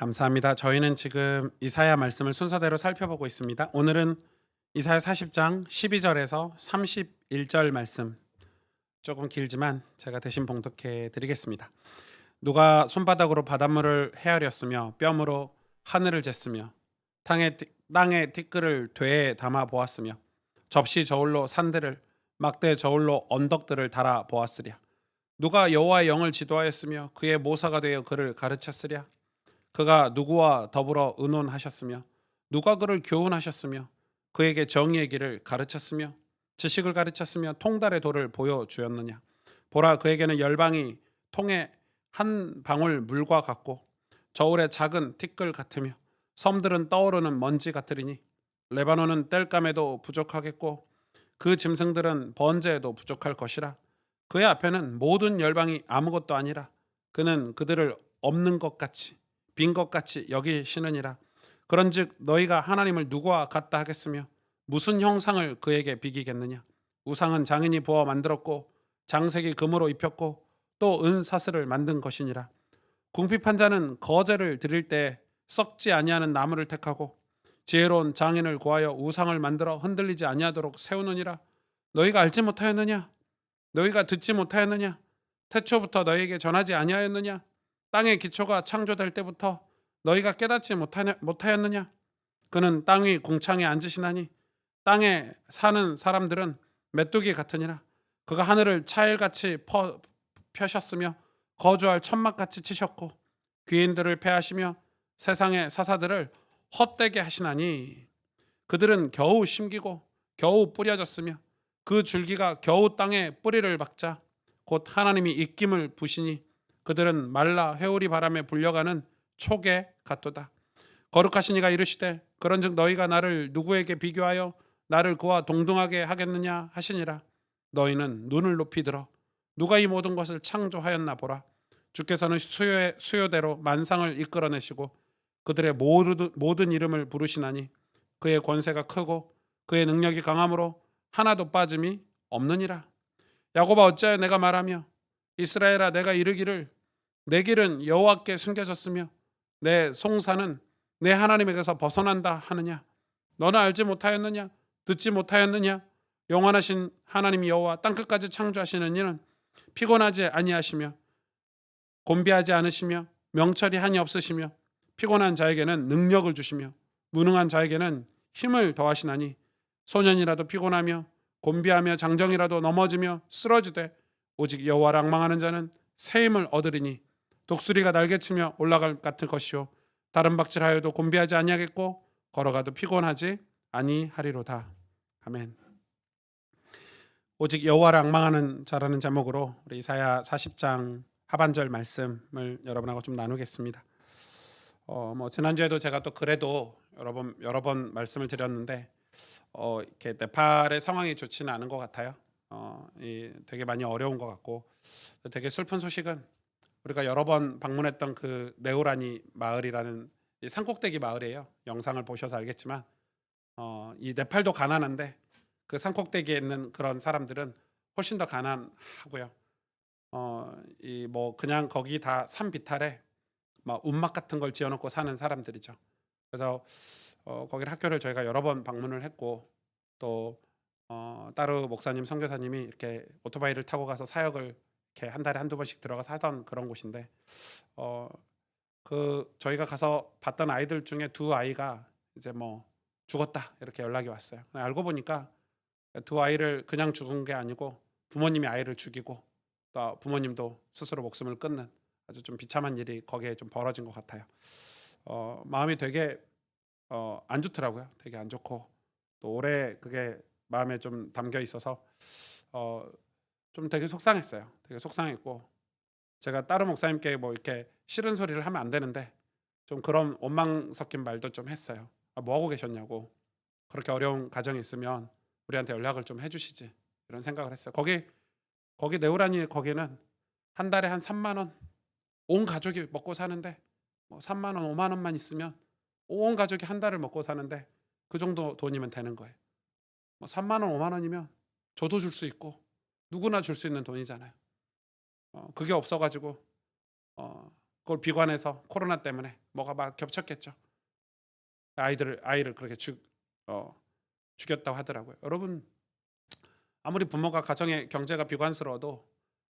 감사합니다. 저희는 지금 이사야 말씀을 순서대로 살펴보고 있습니다. 오늘은 이사야 40장 12절에서 31절 말씀, 조금 길지만 제가 대신 봉독해 드리겠습니다. 누가 손바닥으로 바닷물을 헤아렸으며 뼘으로 하늘을 쟀으며 땅에 티끌을 되에 담아 보았으며 접시 저울로 산들을 막대 저울로 언덕들을 달아 보았으랴. 누가 여호와의 영을 지도하였으며 그의 모사가 되어 그를 가르쳤으랴. 그가 누구와 더불어 의논하셨으며 누가 그를 교훈하셨으며 그에게 정의의 길을 가르쳤으며 지식을 가르쳤으며 통달의 도를 보여주었느냐. 보라, 그에게는 열방이 통에 한 방울 물과 같고 저울의 작은 티끌 같으며 섬들은 떠오르는 먼지 같으리니 레바논은 땔감에도 부족하겠고 그 짐승들은 번제에도 부족할 것이라. 그의 앞에는 모든 열방이 아무것도 아니라 그는 그들을 없는 것 같이 빈 것 같이 여기시느니라. 그런즉 너희가 하나님을 누구와 같다 하겠으며 무슨 형상을 그에게 비기겠느냐. 우상은 장인이 부어 만들었고 장색이 금으로 입혔고 또 은사슬을 만든 것이니라. 궁핍한 자는 거제를 드릴 때 썩지 아니하는 나무를 택하고 지혜로운 장인을 구하여 우상을 만들어 흔들리지 아니하도록 세우느니라. 너희가 알지 못하였느냐? 너희가 듣지 못하였느냐? 태초부터 너희에게 전하지 아니하였느냐? 땅의 기초가 창조될 때부터 너희가 깨닫지 못하였느냐? 그는 땅 위 궁창에 앉으시나니 땅에 사는 사람들은 메뚜기 같으니라. 그가 하늘을 차일같이 펴셨으며 거주할 천막같이 치셨고 귀인들을 패하시며 세상의 사사들을 헛되게 하시나니 그들은 겨우 심기고 겨우 뿌려졌으며 그 줄기가 겨우 땅에 뿌리를 박자 곧 하나님이 입김을 부시니 그들은 말라 회오리 바람에 불려가는 촉에 같도다. 거룩하신 이가 이르시되 그런즉 너희가 나를 누구에게 비교하여 나를 그와 동등하게 하겠느냐 하시니라. 너희는 눈을 높이 들어 누가 이 모든 것을 창조하였나 보라. 주께서는 수요대로 만상을 이끌어내시고 그들의 모든 이름을 부르시나니 그의 권세가 크고 그의 능력이 강함으로 하나도 빠짐이 없느니라. 야곱아, 어찌하여 내가 말하며 이스라엘아 내가 이르기를 내 길은 여호와께 숨겨졌으며 내 송사는 내 하나님에게서 벗어난다 하느냐. 너는 알지 못하였느냐? 듣지 못하였느냐? 영원하신 하나님 여호와 땅끝까지 창조하시는 이는 피곤하지 아니하시며 곤비하지 않으시며 명철이 한이 없으시며 피곤한 자에게는 능력을 주시며 무능한 자에게는 힘을 더하시나니 소년이라도 피곤하며 곤비하며 장정이라도 넘어지며 쓰러지되 오직 여호와를 앙망하는 자는 새 힘을 얻으리니 독수리가 날개치며 올라갈 것 같을 것이요 다른 박질하여도 곤비하지 아니하겠고 걸어가도 피곤하지 아니하리로다. 아멘. 오직 여호와를 앙망하는 자라는 제목으로 우리 이사야 40장 하반절 말씀을 여러분하고 좀 나누겠습니다. 지난주에도 제가 또 그래도 여러 번 말씀을 드렸는데 이렇게 네팔의 상황이 좋지는 않은 것 같아요. 되게 많이 어려운 것 같고 되게 슬픈 소식은 우리가 여러 번 방문했던 그 네오라니 마을이라는 이 산꼭대기 마을이에요. 영상을 보셔서 알겠지만 이 네팔도 가난한데 그 산꼭대기에 있는 그런 사람들은 훨씬 더 가난하고요. 이 뭐 그냥 거기 다 산 비탈에 막 움막 같은 걸 지어놓고 사는 사람들이죠. 그래서 거기를 학교를 저희가 여러 번 방문을 했고 또 따로 목사님 선교사님이 이렇게 오토바이를 타고 가서 사역을 이렇게 한 달에 한두 번씩 들어가서 하던 그런 곳인데 어 저희가 가서 봤던 아이들 중에 두 아이가 이제 뭐 죽었다 이렇게 연락이 왔어요. 알고 보니까 두 아이를 그냥 죽은 게 아니고 부모님이 아이를 죽이고 또 부모님도 스스로 목숨을 끊는 아주 좀 비참한 일이 거기에 좀 벌어진 것 같아요. 마음이 되게 안 좋더라고요. 되게 안 좋고 또 오래 그게 마음에 좀 담겨 있어서 어 좀 되게 속상했어요. 되게 속상했고 제가 다른 목사님께 뭐 이렇게 싫은 소리를 하면 안 되는데 좀 그런 원망 섞인 말도 좀 했어요. "아 뭐 하고 계셨냐."고. "그렇게 어려운 가정이 있으면 우리한테 연락을 좀 해 주시지." 이런 생각을 했어요. 거기 네오라니 거기는 한 달에 한 3만 원 온 가족이 먹고 사는데 뭐 3만 원, 5만 원만 있으면 온 가족이 한 달을 먹고 사는데 그 정도 돈이면 되는 거예요. 뭐 3만 원, 5만 원이면 저도 줄 수 있고 누구나 줄 수 있는 돈이잖아요. 그게 없어 가지고 어 그걸 비관해서 코로나 때문에 뭐가 막 겹쳤겠죠. 아이를 그렇게 죽였다고 하더라고요. 여러분, 아무리 부모가 가정의 경제가 비관스러워도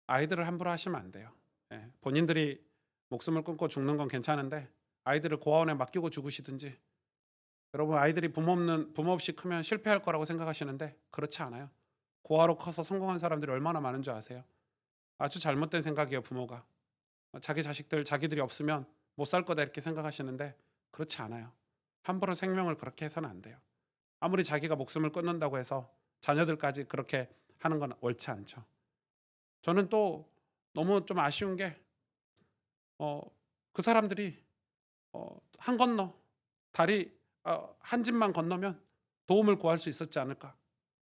아이들을 함부로 하시면 안 돼요. 예, 본인들이 목숨을 끊고 죽는 건 괜찮은데 아이들을 고아원에 맡기고 죽으시든지. 여러분, 아이들이 부모 없이 크면 실패할 거라고 생각하시는데 그렇지 않아요. 고아로 커서 성공한 사람들이 얼마나 많은 줄 아세요? 아주 잘못된 생각이에요, 부모가. 자기 자식들 자기들이 없으면 못 살 거다 이렇게 생각하시는데 그렇지 않아요. 함부로 생명을 그렇게 해서는 안 돼요. 아무리 자기가 목숨을 끊는다고 해서 자녀들까지 그렇게 하는 건 옳지 않죠. 저는 또 너무 좀 아쉬운 게 그 사람들이 한 건너 다리 한 집만 건너면 도움을 구할 수 있었지 않을까.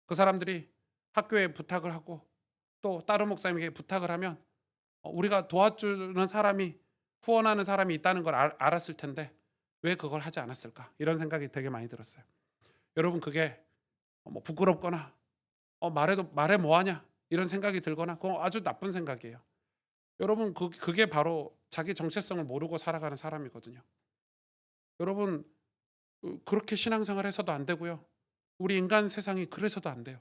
그 사람들이 학교에 부탁을 하고 또 다른 목사님에게 부탁을 하면 우리가 도와주는 사람이 후원하는 사람이 있다는 걸 알았을 텐데 왜 그걸 하지 않았을까, 이런 생각이 되게 많이 들었어요. 여러분, 그게 뭐 부끄럽거나 말해 뭐하냐 이런 생각이 들거나 그건 아주 나쁜 생각이에요. 여러분, 그게 바로 자기 정체성을 모르고 살아가는 사람이거든요. 여러분, 그렇게 신앙생활 해서도 안 되고요. 우리 인간 세상이 그래서도 안 돼요.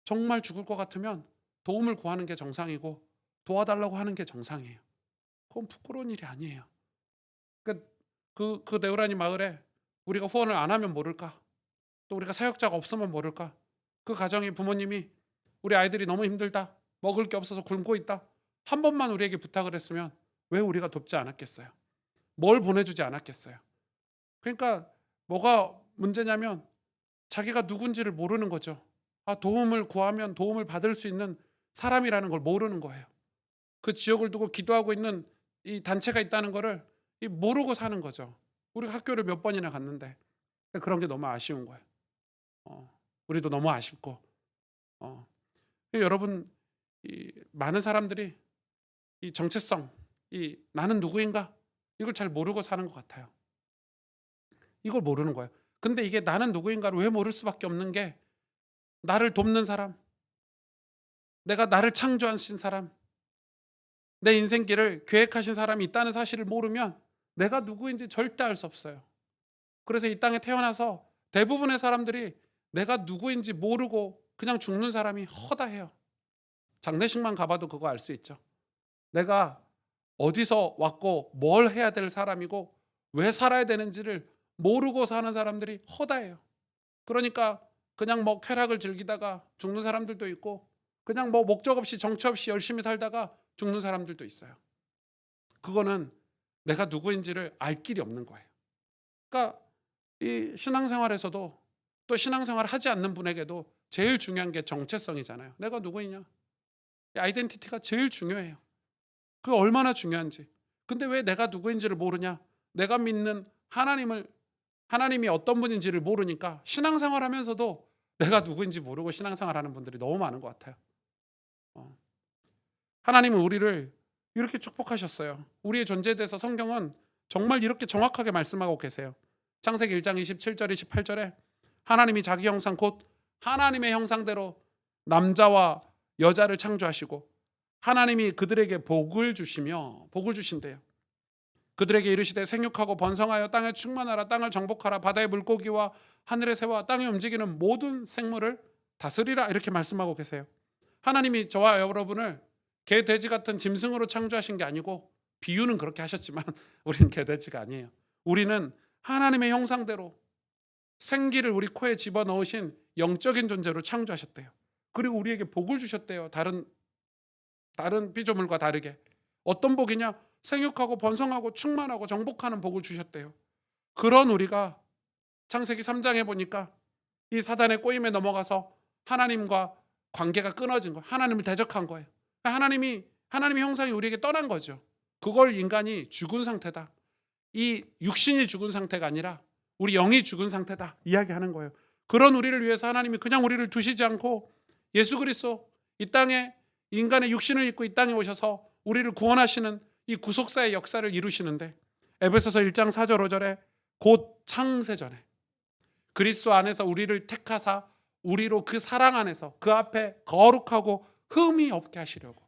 정말 죽을 것 같으면 도움을 구하는 게 정상이고 도와달라고 하는 게 정상이에요. 그건 부끄러운 일이 아니에요. 그러니까 그 네오라니 마을에 우리가 후원을 안 하면 모를까? 또 우리가 사역자가 없으면 모를까? 그 가정의 부모님이 우리 아이들이 너무 힘들다, 먹을 게 없어서 굶고 있다, 한 번만 우리에게 부탁을 했으면 왜 우리가 돕지 않았겠어요? 뭘 보내주지 않았겠어요? 그러니까 뭐가 문제냐면 자기가 누군지를 모르는 거죠. 도움을 구하면 도움을 받을 수 있는 사람이라는 걸 모르는 거예요. 그 지역을 두고 기도하고 있는 이 단체가 있다는 거를 모르고 사는 거죠. 우리가 학교를 몇 번이나 갔는데 그런 게 너무 아쉬운 거예요. 우리도 너무 아쉽고. 여러분, 많은 사람들이 이 정체성, 나는 누구인가, 이걸 잘 모르고 사는 것 같아요. 이걸 모르는 거예요. 근데 이게 나는 누구인가를 왜 모를 수밖에 없는 게, 나를 돕는 사람, 내가 나를 창조하신 사람, 내 인생길을 계획하신 사람이 있다는 사실을 모르면 내가 누구인지 절대 알 수 없어요. 그래서 이 땅에 태어나서 대부분의 사람들이 내가 누구인지 모르고 그냥 죽는 사람이 허다해요. 장례식만 가봐도 그거 알 수 있죠. 내가 어디서 왔고 뭘 해야 될 사람이고 왜 살아야 되는지를 모르고 사는 사람들이 허다해요. 그러니까 그냥 뭐 쾌락을 즐기다가 죽는 사람들도 있고, 그냥 뭐 목적 없이 정처 없이 열심히 살다가 죽는 사람들도 있어요. 그거는 내가 누구인지를 알 길이 없는 거예요. 그러니까 이 신앙생활에서도, 또 신앙생활 하지 않는 분에게도 제일 중요한 게 정체성이잖아요. 내가 누구이냐? 이 아이덴티티가 제일 중요해요. 그게 얼마나 중요한지. 근데 왜 내가 누구인지를 모르냐? 내가 믿는 하나님이 어떤 분인지를 모르니까 신앙생활 하면서도 내가 누구인지 모르고 신앙생활 하는 분들이 너무 많은 것 같아요. 하나님은 우리를 이렇게 축복하셨어요. 우리의 존재에 대해서 성경은 정말 이렇게 정확하게 말씀하고 계세요. 창세기 1장 27절 28절에 하나님이 자기 형상 곧 하나님의 형상대로 남자와 여자를 창조하시고 하나님이 그들에게 복을 주신대요. 그들에게 이르시되 생육하고 번성하여 땅에 충만하라, 땅을 정복하라, 바다의 물고기와 하늘의 새와 땅에 움직이는 모든 생물을 다스리라, 이렇게 말씀하고 계세요. 하나님이 저와 여러분을 개, 돼지 같은 짐승으로 창조하신 게 아니고, 비유는 그렇게 하셨지만 우리는 개, 돼지가 아니에요. 우리는 하나님의 형상대로 생기를 우리 코에 집어넣으신 영적인 존재로 창조하셨대요. 그리고 우리에게 복을 주셨대요. 다른 피조물과 다르게. 어떤 복이냐? 생육하고 번성하고 충만하고 정복하는 복을 주셨대요. 그런 우리가 창세기 3장에 보니까 이 사단의 꼬임에 넘어가서 하나님과 관계가 끊어진 거예요. 하나님을 대적한 거예요. 하나님의 형상이 우리에게 떠난 거죠. 그걸 인간이 죽은 상태다, 이 육신이 죽은 상태가 아니라 우리 영이 죽은 상태다 이야기하는 거예요. 그런 우리를 위해서 하나님이 그냥 우리를 두시지 않고 예수 그리스도, 이 땅에 인간의 육신을 입고 이 땅에 오셔서 우리를 구원하시는 이 구속사의 역사를 이루시는데, 에베소서 1장 4절 5절에 곧 창세전에 그리스도 안에서 우리를 택하사 우리로 그 사랑 안에서 그 앞에 거룩하고 흠이 없게 하시려고.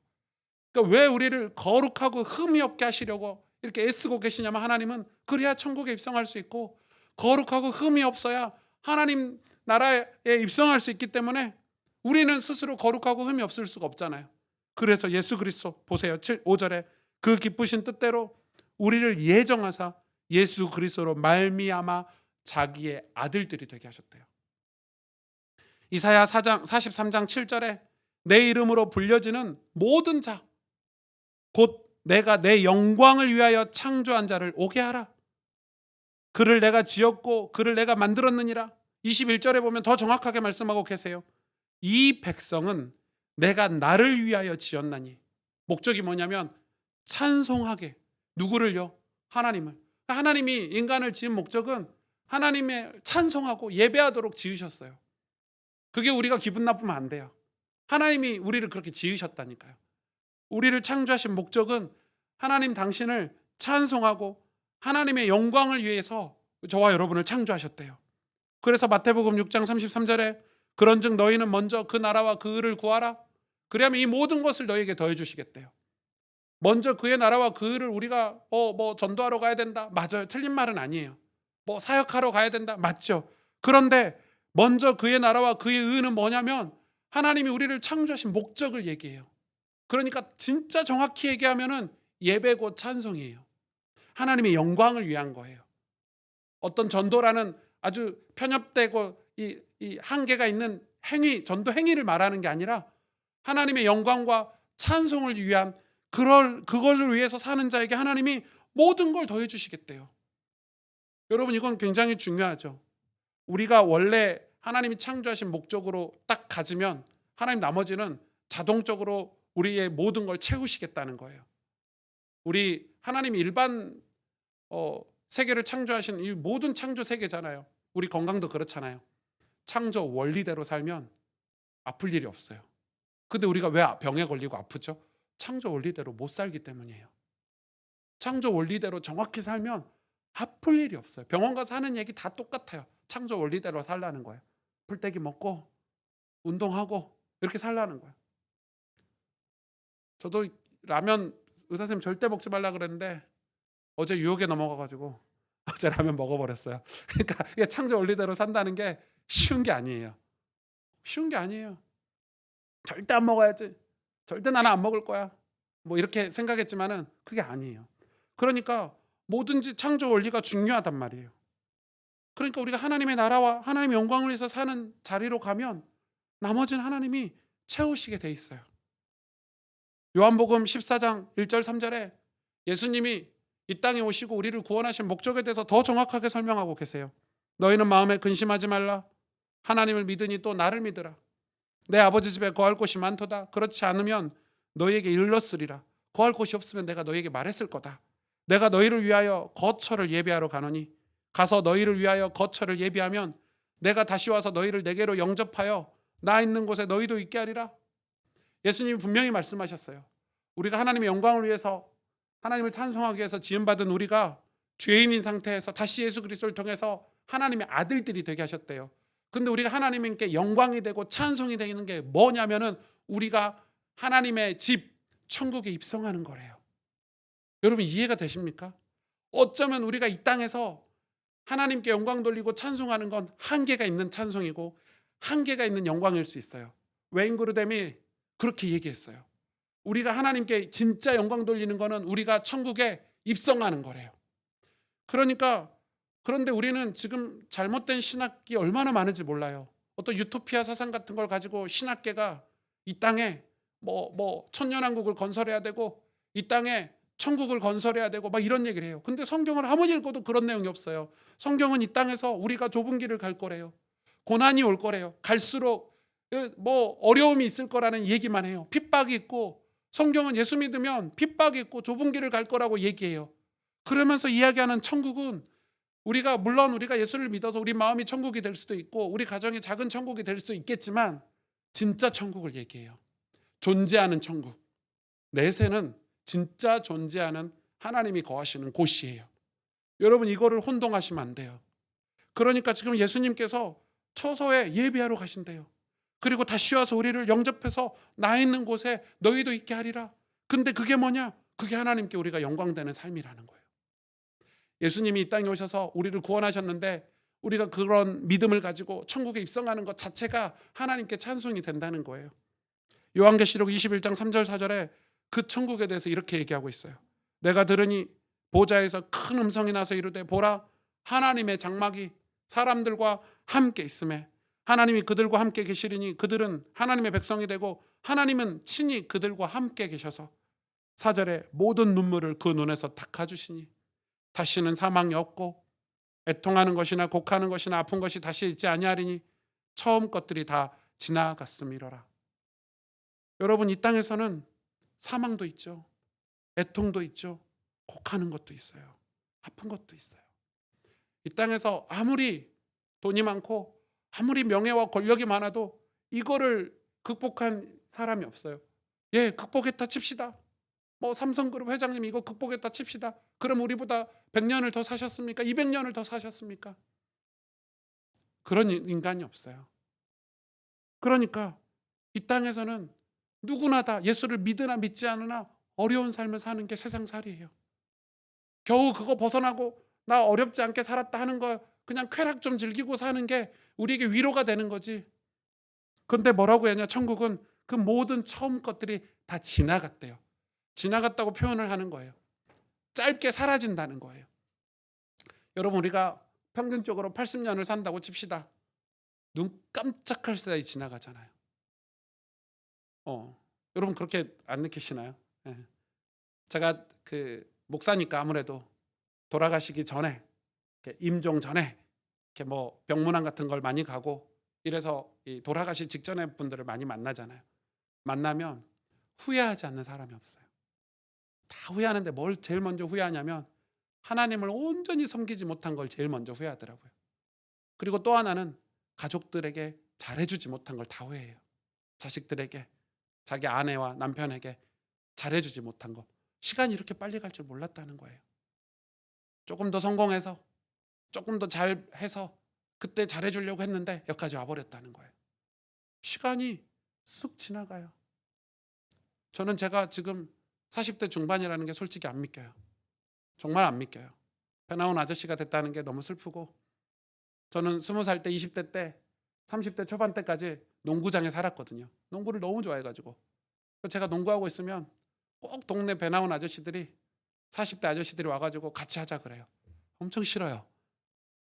그러니까 왜 우리를 거룩하고 흠이 없게 하시려고 이렇게 애쓰고 계시냐면 하나님은 그래야 천국에 입성할 수 있고 거룩하고 흠이 없어야 하나님 나라에 입성할 수 있기 때문에 우리는 스스로 거룩하고 흠이 없을 수가 없잖아요. 그래서 예수 그리스도 보세요. 5절에 그 기쁘신 뜻대로 우리를 예정하사 예수 그리스도로 말미암아 자기의 아들들이 되게 하셨대요. 이사야 43장 7절에 내 이름으로 불려지는 모든 자 곧 내가 내 영광을 위하여 창조한 자를 오게 하라. 그를 내가 지었고 그를 내가 만들었느니라. 21절에 보면 더 정확하게 말씀하고 계세요. 이 백성은 내가 나를 위하여 지었나니. 목적이 뭐냐면 찬송하게. 누구를요? 하나님을. 하나님이 인간을 지은 목적은 하나님의 찬송하고 예배하도록 지으셨어요. 그게 우리가 기분 나쁘면 안 돼요. 하나님이 우리를 그렇게 지으셨다니까요. 우리를 창조하신 목적은 하나님 당신을 찬송하고 하나님의 영광을 위해서 저와 여러분을 창조하셨대요. 그래서 마태복음 6장 33절에 그런즉 너희는 먼저 그 나라와 그 의를 구하라. 그리하면 이 모든 것을 너희에게 더해 주시겠대요. 먼저 그의 나라와 그 의를 우리가 전도하러 가야 된다. 맞아요. 틀린 말은 아니에요. 사역하러 가야 된다. 맞죠. 그런데 먼저 그의 나라와 그의 의는 뭐냐면 하나님이 우리를 창조하신 목적을 얘기해요. 그러니까 진짜 정확히 얘기하면은 예배고 찬송이에요. 하나님의 영광을 위한 거예요. 어떤 전도라는 아주 편협되고 이 한계가 있는 행위, 전도 행위를 말하는 게 아니라 하나님의 영광과 찬송을 위한 그것을 위해서 사는 자에게 하나님이 모든 걸 더해 주시겠대요. 여러분 이건 굉장히 중요하죠. 우리가 원래 하나님이 창조하신 목적으로 딱 가지면 하나님 나머지는 자동적으로 우리의 모든 걸 채우시겠다는 거예요. 우리 하나님이 일반 세계를 창조하신 이 모든 창조 세계잖아요. 우리 건강도 그렇잖아요. 창조 원리대로 살면 아플 일이 없어요. 근데 우리가 왜 병에 걸리고 아프죠? 창조 원리대로 못 살기 때문이에요. 창조 원리대로 정확히 살면 아플 일이 없어요. 병원 가서 하는 얘기 다 똑같아요. 창조 원리대로 살라는 거예요. 풀떼기 먹고 운동하고 이렇게 살라는 거예요. 저도 라면 의사 선생님 절대 먹지 말라 그랬는데 어제 유혹에 넘어가가지고 어제 라면 먹어버렸어요. 그러니까 이게 창조 원리대로 산다는 게 쉬운 게 아니에요. 쉬운 게 아니에요. 절대 안 먹어야지. 절대 나는 안 먹을 거야. 이렇게 생각했지만은 그게 아니에요. 그러니까 뭐든지 창조 원리가 중요하단 말이에요. 그러니까 우리가 하나님의 나라와 하나님의 영광을 위해서 사는 자리로 가면 나머지는 하나님이 채우시게 돼 있어요. 요한복음 14장 1절 3절에 예수님이 이 땅에 오시고 우리를 구원하신 목적에 대해서 더 정확하게 설명하고 계세요. 너희는 마음에 근심하지 말라. 하나님을 믿으니 또 나를 믿으라. 내 아버지 집에 거할 곳이 많도다. 그렇지 않으면 너희에게 일렀으리라. 거할 곳이 없으면 내가 너희에게 말했을 거다. 내가 너희를 위하여 거처를 예비하러 가노니 가서 너희를 위하여 거처를 예비하면 내가 다시 와서 너희를 내게로 영접하여 나 있는 곳에 너희도 있게 하리라. 예수님이 분명히 말씀하셨어요. 우리가 하나님의 영광을 위해서 하나님을 찬송하기 위해서 지음받은 우리가 죄인인 상태에서 다시 예수 그리스도를 통해서 하나님의 아들들이 되게 하셨대요. 근데 우리가 하나님께 영광이 되고 찬송이 되는 게 뭐냐면은 우리가 하나님의 집 천국에 입성하는 거래요. 여러분 이해가 되십니까? 어쩌면 우리가 이 땅에서 하나님께 영광 돌리고 찬송하는 건 한계가 있는 찬송이고 한계가 있는 영광일 수 있어요. 웨인 그루뎀이 그렇게 얘기했어요. 우리가 하나님께 진짜 영광 돌리는 거는 우리가 천국에 입성하는 거래요. 그런데 우리는 지금 잘못된 신학이 얼마나 많은지 몰라요. 어떤 유토피아 사상 같은 걸 가지고 신학계가 이 땅에 천년왕국을 건설해야 되고 이 땅에 천국을 건설해야 되고 막 이런 얘기를 해요. 근데 성경을 아무리 읽어도 그런 내용이 없어요. 성경은 이 땅에서 우리가 좁은 길을 갈 거래요. 고난이 올 거래요. 갈수록 어려움이 있을 거라는 얘기만 해요. 핍박이 있고 성경은 예수 믿으면 핍박이 있고 좁은 길을 갈 거라고 얘기해요. 그러면서 이야기하는 천국은 물론 우리가 예수를 믿어서 우리 마음이 천국이 될 수도 있고 우리 가정이 작은 천국이 될 수도 있겠지만 진짜 천국을 얘기해요. 존재하는 천국. 내세는 진짜 존재하는 하나님이 거하시는 곳이에요. 여러분 이거를 혼동하시면 안 돼요. 그러니까 지금 예수님께서 처소에 예비하러 가신대요. 그리고 다시 와서 우리를 영접해서 나 있는 곳에 너희도 있게 하리라. 근데 그게 뭐냐? 그게 하나님께 우리가 영광되는 삶이라는 거예요. 예수님이 이 땅에 오셔서 우리를 구원하셨는데 우리가 그런 믿음을 가지고 천국에 입성하는 것 자체가 하나님께 찬송이 된다는 거예요. 요한계시록 21장 3절 4절에 그 천국에 대해서 이렇게 얘기하고 있어요. 내가 들으니 보좌에서 큰 음성이 나서 이르되 보라 하나님의 장막이 사람들과 함께 있음에 하나님이 그들과 함께 계시리니 그들은 하나님의 백성이 되고 하나님은 친히 그들과 함께 계셔서 4절에 모든 눈물을 그 눈에서 닦아주시니 다시는 사망이 없고 애통하는 것이나 곡하는 것이나 아픈 것이 다시 있지 아니하리니 처음 것들이 다 지나갔음이로라. 여러분, 이 땅에서는 사망도 있죠. 애통도 있죠. 곡하는 것도 있어요. 아픈 것도 있어요. 이 땅에서 아무리 돈이 많고 아무리 명예와 권력이 많아도 이거를 극복한 사람이 없어요. 예, 극복했다 칩시다. 뭐 삼성그룹 회장님 이거 극복했다 칩시다. 그럼 우리보다 100년을 더 사셨습니까? 200년을 더 사셨습니까? 그런 인간이 없어요. 그러니까 이 땅에서는 누구나 다 예수를 믿으나 믿지 않으나 어려운 삶을 사는 게 세상살이에요. 겨우 그거 벗어나고 나 어렵지 않게 살았다 하는 거 그냥 쾌락 좀 즐기고 사는 게 우리에게 위로가 되는 거지. 그런데 뭐라고 했냐? 천국은 그 모든 처음 것들이 다 지나갔대요. 지나갔다고 표현을 하는 거예요. 짧게 사라진다는 거예요. 여러분, 우리가 평균적으로 80년을 산다고 칩시다. 눈 깜짝할 사이 지나가잖아요. 여러분 그렇게 안 느끼시나요? 예. 제가 그 목사니까 아무래도 돌아가시기 전에 임종 전에 이렇게 뭐 병문안 같은 걸 많이 가고 이래서 이 돌아가시 직전의 분들을 많이 만나잖아요. 만나면 후회하지 않는 사람이 없어요. 다 후회하는데 뭘 제일 먼저 후회하냐면 하나님을 온전히 섬기지 못한 걸 제일 먼저 후회하더라고요. 그리고 또 하나는 가족들에게 잘해주지 못한 걸 다 후회해요. 자식들에게, 자기 아내와 남편에게 잘해주지 못한 거. 시간이 이렇게 빨리 갈 줄 몰랐다는 거예요. 조금 더 성공해서 조금 더 잘해서 그때 잘해주려고 했는데 여기까지 와버렸다는 거예요. 시간이 쓱 지나가요. 저는 제가 지금 40대 중반이라는 게 솔직히 안 믿겨요. 정말 안 믿겨요. 배 나온 아저씨가 됐다는 게 너무 슬프고, 저는 20살 때 20대 때 30대 초반 때까지 농구장에 살았거든요. 농구를 너무 좋아해가지고 제가 농구하고 있으면 꼭 동네 배 나온 아저씨들이 40대 아저씨들이 와가지고 같이 하자 그래요. 엄청 싫어요.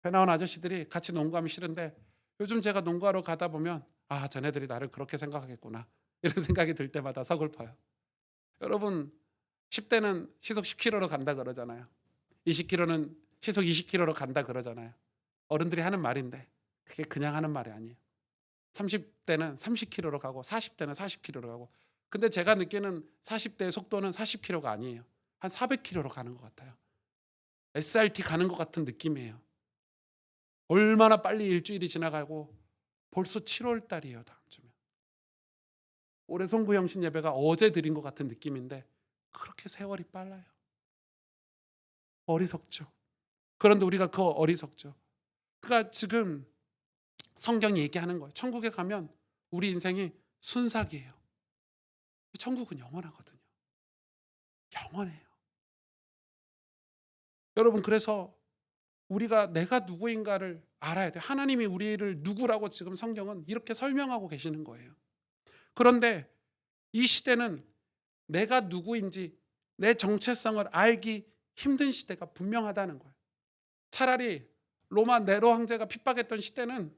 배 나온 아저씨들이 같이 농구하면 싫은데 요즘 제가 농구하러 가다 보면 아, 쟤네들이 나를 그렇게 생각하겠구나 이런 생각이 들 때마다 서글퍼요. 여러분, 10대는 시속 10km로 간다 그러잖아요. 20km는 시속 20km로 간다 그러잖아요. 어른들이 하는 말인데 그게 그냥 하는 말이 아니에요. 30대는 30km로 가고 40대는 40km로 가고, 근데 제가 느끼는 40대의 속도는 40km가 아니에요. 한 400km로 가는 것 같아요. SRT 가는 것 같은 느낌이에요. 얼마나 빨리 일주일이 지나가고 벌써 7월 달이에요. 다음 주면. 올해 송구영신 예배가 어제 드린 것 같은 느낌인데 그렇게 세월이 빨라요. 어리석죠. 그런데 우리가 그 어리석죠. 그러니까 지금 성경이 얘기하는 거예요. 천국에 가면 우리 인생이 순삭이에요. 천국은 영원하거든요. 영원해요. 여러분, 그래서 우리가 내가 누구인가를 알아야 돼요. 하나님이 우리를 누구라고 지금 성경은 이렇게 설명하고 계시는 거예요. 그런데 이 시대는 내가 누구인지 내 정체성을 알기 힘든 시대가 분명하다는 거예요. 차라리 로마 네로 황제가 핍박했던 시대는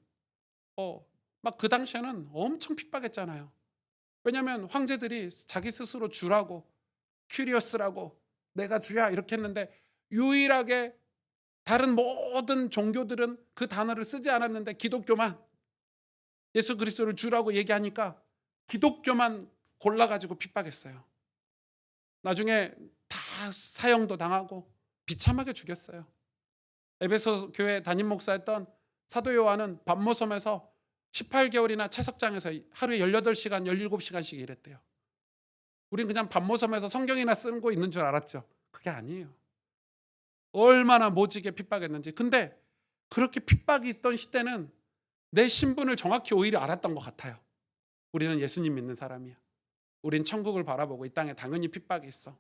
막 그 당시에는 엄청 핍박했잖아요. 왜냐하면 황제들이 자기 스스로 주라고 큐리어스라고 내가 주야 이렇게 했는데, 유일하게 다른 모든 종교들은 그 단어를 쓰지 않았는데 기독교만 예수 그리스도를 주라고 얘기하니까 기독교만 골라가지고 핍박했어요. 나중에 다 사형도 당하고 비참하게 죽였어요. 에베소 교회 담임 목사였던 사도 요한은 반모섬에서 18개월이나 채석장에서 하루에 18시간, 17시간씩 일했대요. 우린 그냥 반모섬에서 성경이나 쓰는 거 있는 줄 알았죠. 그게 아니에요. 얼마나 모지게 핍박했는지. 근데 그렇게 핍박이 있던 시대는 내 신분을 정확히 오히려 알았던 것 같아요. 우리는 예수님 믿는 사람이야. 우린 천국을 바라보고 이 땅에 당연히 핍박이 있어.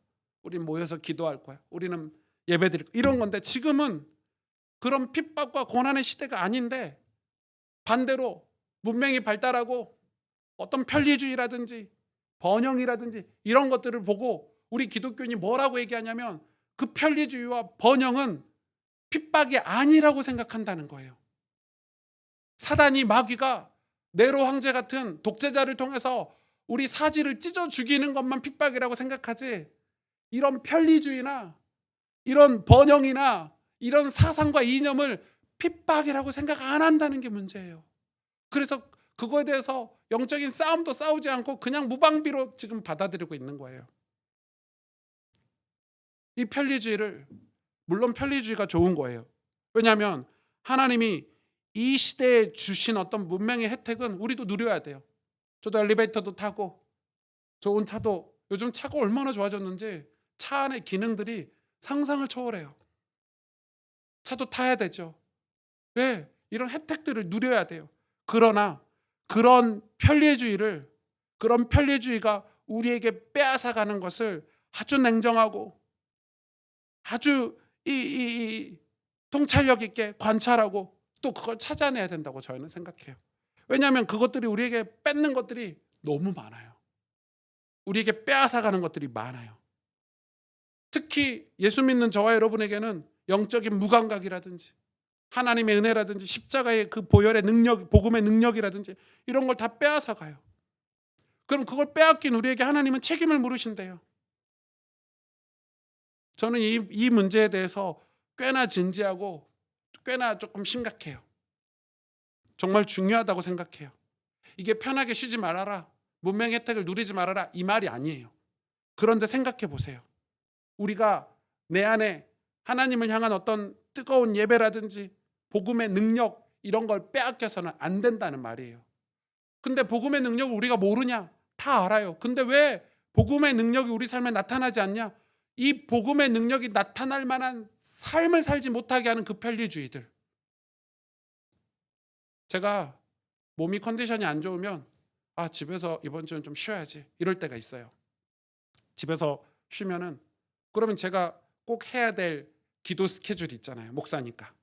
우리는 모여서 기도할 거야. 우리는 예배드릴 거야. 이런 건데 지금은 그런 핍박과 고난의 시대가 아닌데 반대로 문명이 발달하고 어떤 편리주의라든지 번영이라든지 이런 것들을 보고 우리 기독교인이 뭐라고 얘기하냐면 그 편리주의와 번영은 핍박이 아니라고 생각한다는 거예요. 사단이 마귀가 네로 황제 같은 독재자를 통해서 우리 사지를 찢어 죽이는 것만 핍박이라고 생각하지 이런 편리주의나 이런 번영이나 이런 사상과 이념을 핍박이라고 생각 안 한다는 게 문제예요. 그래서 그거에 대해서 영적인 싸움도 싸우지 않고 그냥 무방비로 지금 받아들이고 있는 거예요. 이 편리주의를, 물론 편리주의가 좋은 거예요. 왜냐하면 하나님이 이 시대에 주신 어떤 문명의 혜택은 우리도 누려야 돼요. 저도 엘리베이터도 타고 좋은 차도, 요즘 차가 얼마나 좋아졌는지 차 안의 기능들이 상상을 초월해요. 차도 타야 되죠. 왜? 이런 혜택들을 누려야 돼요. 그러나 그런 편리주의가 우리에게 빼앗아가는 것을 아주 냉정하고 아주 통찰력 있게 관찰하고 또 그걸 찾아내야 된다고 저희는 생각해요. 왜냐하면 그것들이 우리에게 뺏는 것들이 너무 많아요. 우리에게 빼앗아가는 것들이 많아요. 특히 예수 믿는 저와 여러분에게는 영적인 무감각이라든지 하나님의 은혜라든지 십자가의 그 보혈의 능력, 복음의 능력이라든지 이런 걸 다 빼앗아가요. 그럼 그걸 빼앗긴 우리에게 하나님은 책임을 물으신대요. 저는 이 문제에 대해서 꽤나 진지하고 꽤나 조금 심각해요. 정말 중요하다고 생각해요. 이게 편하게 쉬지 말아라, 문명 혜택을 누리지 말아라 이 말이 아니에요. 그런데 생각해 보세요. 우리가 내 안에 하나님을 향한 어떤 뜨거운 예배라든지 복음의 능력 이런 걸 빼앗겨서는 안 된다는 말이에요. 근데 복음의 능력을 우리가 모르냐? 다 알아요. 근데 왜 복음의 능력이 우리 삶에 나타나지 않냐? 이 복음의 능력이 나타날 만한 삶을 살지 못하게 하는 그 편리주의들. 제가 몸이 컨디션이 안 좋으면 집에서 이번 주는 좀 쉬어야지 이럴 때가 있어요. 집에서 쉬면은 그러면 제가 꼭 해야 될 기도 스케줄이 있잖아요. 목사니까.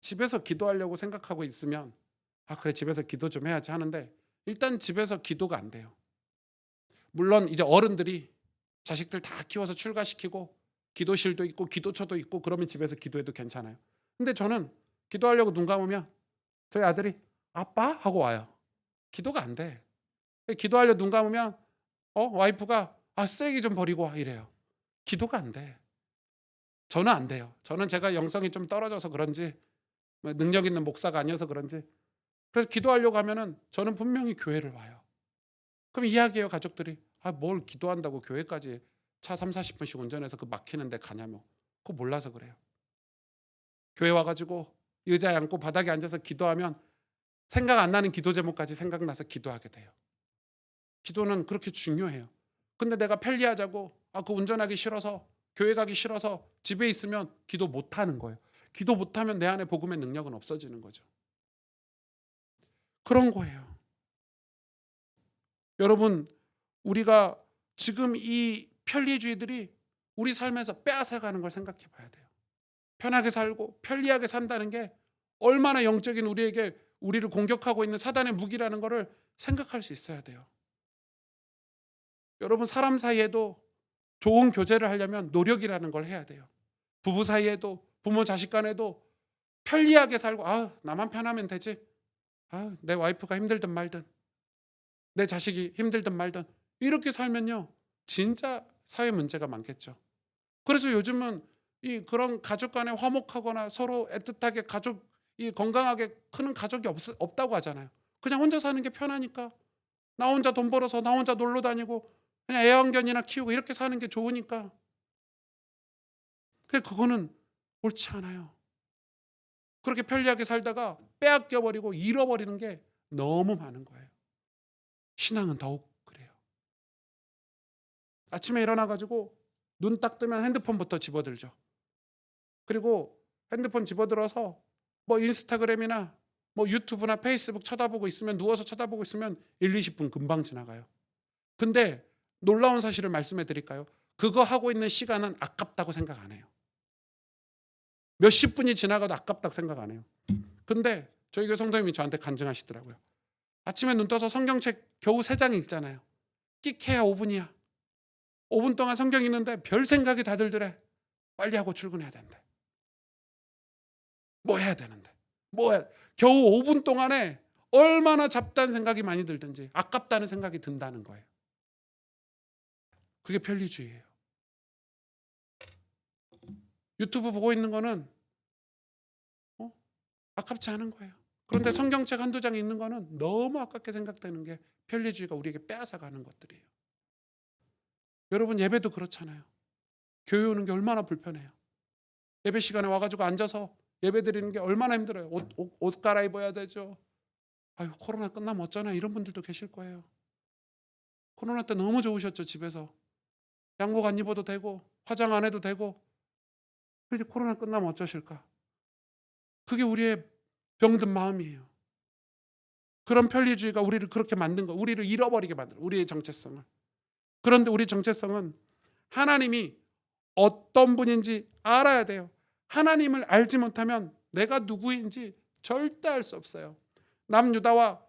집에서 기도하려고 생각하고 있으면 그래 집에서 기도 좀 해야지 하는데 일단 집에서 기도가 안 돼요. 물론 이제 어른들이 자식들 다 키워서 출가시키고 기도실도 있고 기도처도 있고 그러면 집에서 기도해도 괜찮아요. 근데 저는 기도하려고 눈 감으면 저희 아들이 아빠? 하고 와요. 기도가 안 돼. 기도하려고 눈 감으면 와이프가 쓰레기 좀 버리고 와 이래요. 기도가 안 돼. 저는 안 돼요. 저는 제가 영성이 좀 떨어져서 그런지 능력 있는 목사가 아니어서 그런지 그래서 기도하려고 하면은 저는 분명히 교회를 와요. 그럼 이야기해요 가족들이. 뭘 기도한다고 교회까지 차 30-40분씩 운전해서 그 막히는데 가냐며. 그거 몰라서 그래요. 교회 와가지고 의자에 앉고 바닥에 앉아서 기도하면 생각 안 나는 기도 제목까지 생각나서 기도하게 돼요. 기도는 그렇게 중요해요. 근데 내가 편리하자고 그 운전하기 싫어서 교회 가기 싫어서 집에 있으면 기도 못하는 거예요. 기도 못하면 내 안에 복음의 능력은 없어지는 거죠. 그런 거예요. 여러분 우리가 지금 이 편리주의들이 우리 삶에서 빼앗아가는 걸 생각해 봐야 돼요. 편하게 살고 편리하게 산다는 게 얼마나 영적인 우리를 공격하고 있는 사단의 무기라는 것을 생각할 수 있어야 돼요. 여러분 사람 사이에도 좋은 교제를 하려면 노력이라는 걸 해야 돼요. 부부 사이에도 부모 자식 간에도 편리하게 살고 나만 편하면 되지. 내 와이프가 힘들든 말든 내 자식이 힘들든 말든 이렇게 살면요 진짜 사회 문제가 많겠죠. 그래서 요즘은 그런 가족 간에 화목하거나 서로 애틋하게 건강하게 크는 가족이 없다고 하잖아요. 그냥 혼자 사는 게 편하니까 나 혼자 돈 벌어서 나 혼자 놀러 다니고 그냥 애완견이나 키우고 이렇게 사는 게 좋으니까. 그거는 옳지 않아요. 그렇게 편리하게 살다가 빼앗겨 버리고 잃어버리는 게 너무 많은 거예요. 신앙은 더욱 그래요. 아침에 일어나가지고 눈 딱 뜨면 핸드폰부터 집어들죠. 그리고 핸드폰 집어들어서 인스타그램이나 유튜브나 페이스북 쳐다보고 있으면 누워서 쳐다보고 있으면 1, 20분 금방 지나가요. 근데 놀라운 사실을 말씀해 드릴까요? 그거 하고 있는 시간은 아깝다고 생각 안 해요. 몇십 분이 지나가도 아깝다고 생각 안 해요. 근데 저희 교회 성도님이 저한테 간증하시더라고요. 아침에 눈 떠서 성경책 겨우 3장 읽잖아요. 끽해야 5분이야. 5분 동안 성경 읽는데 별 생각이 다 들더래. 빨리 하고 출근해야 된대. 뭐 해야 되는데. 겨우 5분 동안에 얼마나 잡다한 생각이 많이 들든지 아깝다는 생각이 든다는 거예요. 그게 편리주의예요. 유튜브 보고 있는 거는 아깝지 않은 거예요. 그런데 성경책 한두 장 읽는 거는 너무 아깝게 생각되는 게 편리주의가 우리에게 빼앗아가는 것들이에요. 여러분 예배도 그렇잖아요. 교회 오는 게 얼마나 불편해요. 예배 시간에 와가지고 앉아서 예배 드리는 게 얼마나 힘들어요. 옷 갈아입어야 되죠. 아유 코로나 끝나면 어쩌나 이런 분들도 계실 거예요. 코로나 때 너무 좋으셨죠. 집에서 양복 안 입어도 되고 화장 안 해도 되고. 이제 코로나 끝나면 어쩌실까. 그게 우리의 병든 마음이에요. 그런 편리주의가 우리를 그렇게 만든 거, 우리를 잃어버리게 만들어. 우리의 정체성을. 그런데 우리 정체성은 하나님이 어떤 분인지 알아야 돼요. 하나님을 알지 못하면 내가 누구인지 절대 알 수 없어요. 남유다와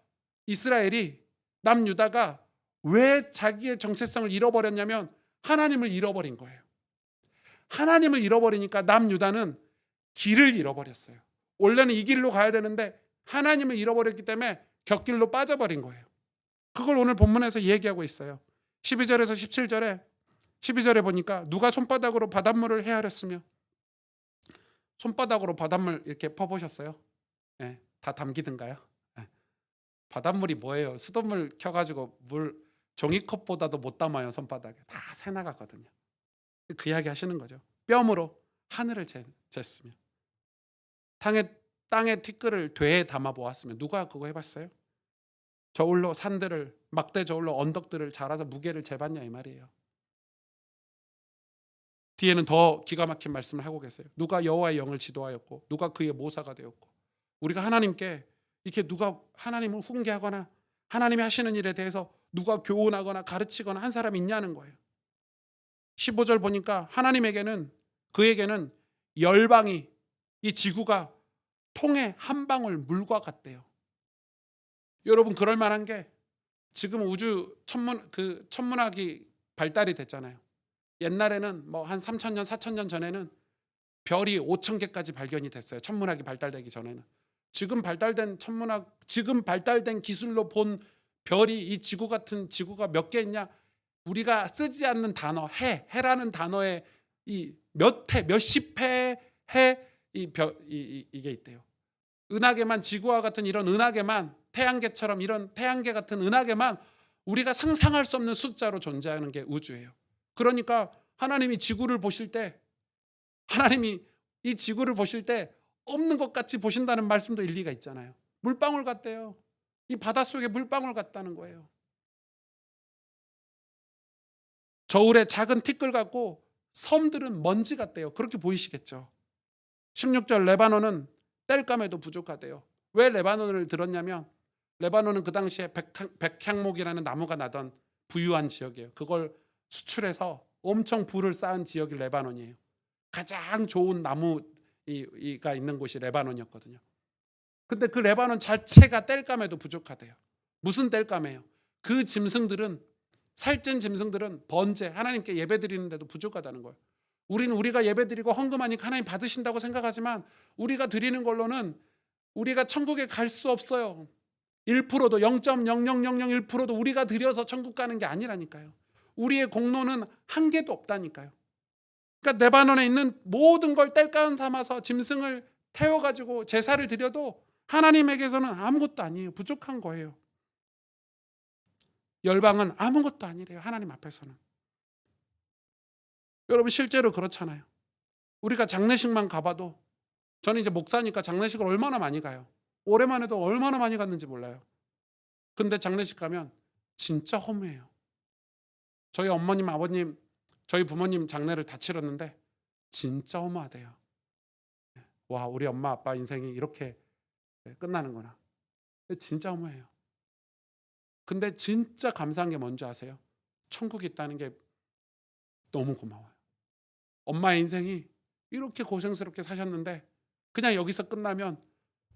이스라엘이, 남유다가 왜 자기의 정체성을 잃어버렸냐면 하나님을 잃어버린 거예요. 하나님을 잃어버리니까 남유다는 길을 잃어버렸어요. 원래는 이 길로 가야 되는데 하나님을 잃어버렸기 때문에 곁길로 빠져버린 거예요. 그걸 오늘 본문에서 얘기하고 있어요. 12절에서 17절에 12절에 보니까 누가 손바닥으로 바닷물을 헤아렸으며, 손바닥으로 바닷물 이렇게 퍼보셨어요? 네, 다 담기든가요? 네. 바닷물이 뭐예요? 수돗물 켜가지고 물 종이컵보다도 못 담아요. 손바닥에 다 새나가거든요. 그 이야기 하시는 거죠. 뼘으로 하늘을 쟀으며 땅에 티끌을 되에 담아 보았으며. 누가 그거 해봤어요? 저울로 산들을, 막대 저울로 언덕들을 자라서 무게를 재봤냐 이 말이에요. 뒤에는 더 기가 막힌 말씀을 하고 계세요. 누가 여호와의 영을 지도하였고 누가 그의 모사가 되었고. 우리가 하나님께 이렇게 누가 하나님을 훈계하거나 하나님이 하시는 일에 대해서 누가 교훈하거나 가르치거나 한 사람이 있냐는 거예요. 15절 보니까 하나님에게는, 그에게는 열방이, 이 지구가 통에 한 방울 물과 같대요. 여러분 그럴 만한 게 지금 우주 천문학이 발달이 됐잖아요. 옛날에는 뭐 한 3,000년, 4,000년 전에는 별이 5,000개까지 발견이 됐어요. 천문학이 발달되기 전에는. 지금 발달된 기술로 본 별이, 이 지구 같은 지구가 몇 개 있냐? 우리가 쓰지 않는 단어, 해라는 단어에 이 몇십 이게 있대요. 은하계만, 지구와 같은 이런 은하계만, 태양계처럼 이런 태양계 같은 은하계만 우리가 상상할 수 없는 숫자로 존재하는 게 우주예요. 그러니까 하나님이 지구를 보실 때, 하나님이 이 지구를 보실 때 없는 것 같이 보신다는 말씀도 일리가 있잖아요. 물방울 같대요. 이 바닷속에 물방울 같다는 거예요. 저울에 작은 티끌 같고 섬들은 먼지 같대요. 그렇게 보이시겠죠. 16절 레바논은 땔감에도 부족하대요. 왜 레바논을 들었냐면 레바논은 그 당시에 백향목이라는 나무가 나던 부유한 지역이에요. 그걸 수출해서 엄청 부를 쌓은 지역이 레바논이에요. 가장 좋은 나무가 있는 곳이 레바논이었거든요. 근데 그 레바논 자체가 땔감에도 부족하대요. 무슨 땔감이에요? 그 짐승들은, 살찐 짐승들은 번제, 하나님께 예배드리는데도 부족하다는 거예요. 우리가 예배드리고 헌금하니까 하나님 받으신다고 생각하지만 우리가 드리는 걸로는 우리가 천국에 갈 수 없어요. 1%도 0.00001%도 우리가 드려서 천국 가는 게 아니라니까요. 우리의 공로는 한 개도 없다니까요. 그러니까 레바논에 있는 모든 걸 땔감 삼아서 짐승을 태워가지고 제사를 드려도 하나님에게서는 아무것도 아니에요. 부족한 거예요. 열방은 아무것도 아니래요. 하나님 앞에서는. 여러분 실제로 그렇잖아요. 우리가 장례식만 가봐도, 저는 이제 목사니까 장례식을 얼마나 많이 가요. 올해만 해도 얼마나 많이 갔는지 몰라요. 근데 장례식 가면 진짜 허무해요. 저희 어머님, 아버님, 저희 부모님 장례를 다 치렀는데 진짜 허무하대요. 와, 우리 엄마 아빠 인생이 이렇게 끝나는구나. 진짜 허무해요. 근데 진짜 감사한 게 뭔지 아세요? 천국이 있다는 게 너무 고마워요. 엄마의 인생이 이렇게 고생스럽게 사셨는데 그냥 여기서 끝나면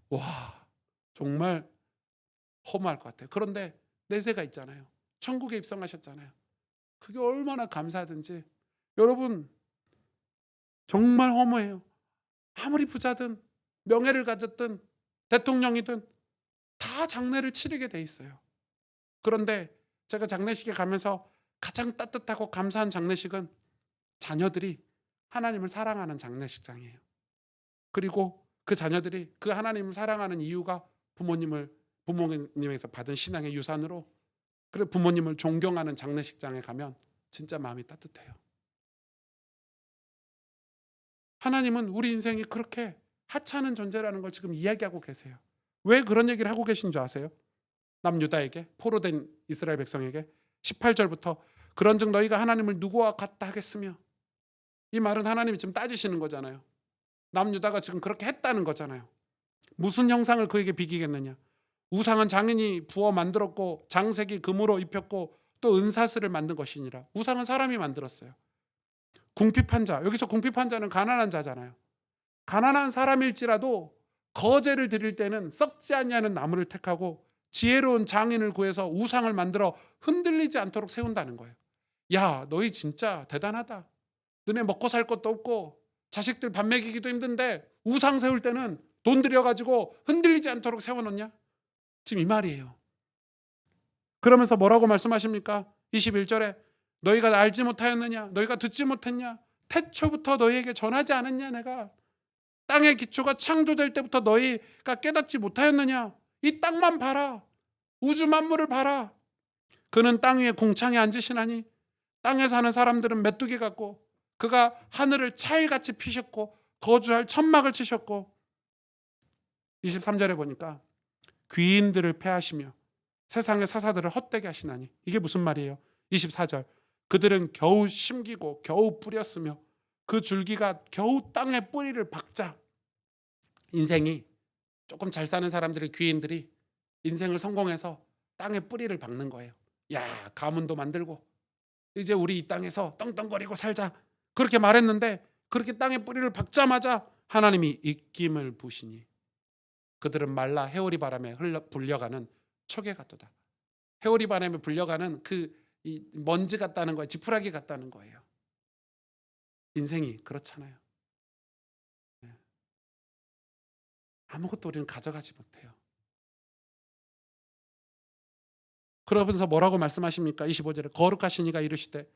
와, 정말 허무할 것 같아요. 그런데 내세가 있잖아요. 천국에 입성하셨잖아요. 그게 얼마나 감사하든지. 여러분, 정말 허무해요. 아무리 부자든 명예를 가졌든 대통령이든 다 장례를 치르게 돼 있어요. 그런데 제가 장례식에 가면서 가장 따뜻하고 감사한 장례식은 자녀들이 하나님을 사랑하는 장례식장이에요. 그리고 그 자녀들이 그 하나님을 사랑하는 이유가 부모님에서 받은 신앙의 유산으로, 그래 부모님을 존경하는 장례식장에 가면 진짜 마음이 따뜻해요. 하나님은 우리 인생이 그렇게 하찮은 존재라는 걸 지금 이야기하고 계세요. 왜 그런 얘기를 하고 계신 줄 아세요? 남유다에게, 포로된 이스라엘 백성에게 18절부터 그런즉 너희가 하나님을 누구와 같다 하겠으며, 이 말은 하나님이 지금 따지시는 거잖아요. 남유다가 지금 그렇게 했다는 거잖아요. 무슨 형상을 그에게 비기겠느냐? 우상은 장인이 부어 만들었고 장색이 금으로 입혔고 또 은사슬을 만든 것이니라. 우상은 사람이 만들었어요. 궁핍한 자, 여기서 궁핍한 자는 가난한 자잖아요. 가난한 사람일지라도 거제를 드릴 때는 썩지 않냐는 나무를 택하고 지혜로운 장인을 구해서 우상을 만들어 흔들리지 않도록 세운다는 거예요. 야, 너희 진짜 대단하다. 너네 먹고 살 것도 없고 자식들 밥 먹이기도 힘든데 우상 세울 때는 돈 들여가지고 흔들리지 않도록 세워놓냐? 지금 이 말이에요. 그러면서 뭐라고 말씀하십니까? 21절에 너희가 알지 못하였느냐? 너희가 듣지 못했냐? 태초부터 너희에게 전하지 않았냐? 내가 땅의 기초가 창조될 때부터 너희가 깨닫지 못하였느냐? 이 땅만 봐라. 우주 만물을 봐라. 그는 땅 위에 궁창에 앉으시나니 땅에 사는 사람들은 메뚜기 같고 그가 하늘을 차일같이 피셨고 거주할 천막을 치셨고, 23절에 보니까 귀인들을 패하시며 세상의 사사들을 헛되게 하시나니, 이게 무슨 말이에요? 24절 그들은 겨우 심기고 겨우 뿌렸으며 그 줄기가 겨우 땅에 뿌리를 박자. 인생이 조금 잘 사는 사람들의 귀인들이 인생을 성공해서 땅에 뿌리를 박는 거예요. 야, 가문도 만들고 이제 우리 이 땅에서 떵떵거리고 살자, 그렇게 말했는데 그렇게 땅에 뿌리를 박자마자 하나님이 입김을 부시니 그들은 말라 해오리 바람에 불려가는 초계 같도다. 해오리 바람에 불려가는 이 먼지 같다는 거예요. 지푸라기 같다는 거예요. 인생이 그렇잖아요. 아무것도 우리는 가져가지 못해요. 그러면서 뭐라고 말씀하십니까? 25절에 거룩하신 이가 이르시되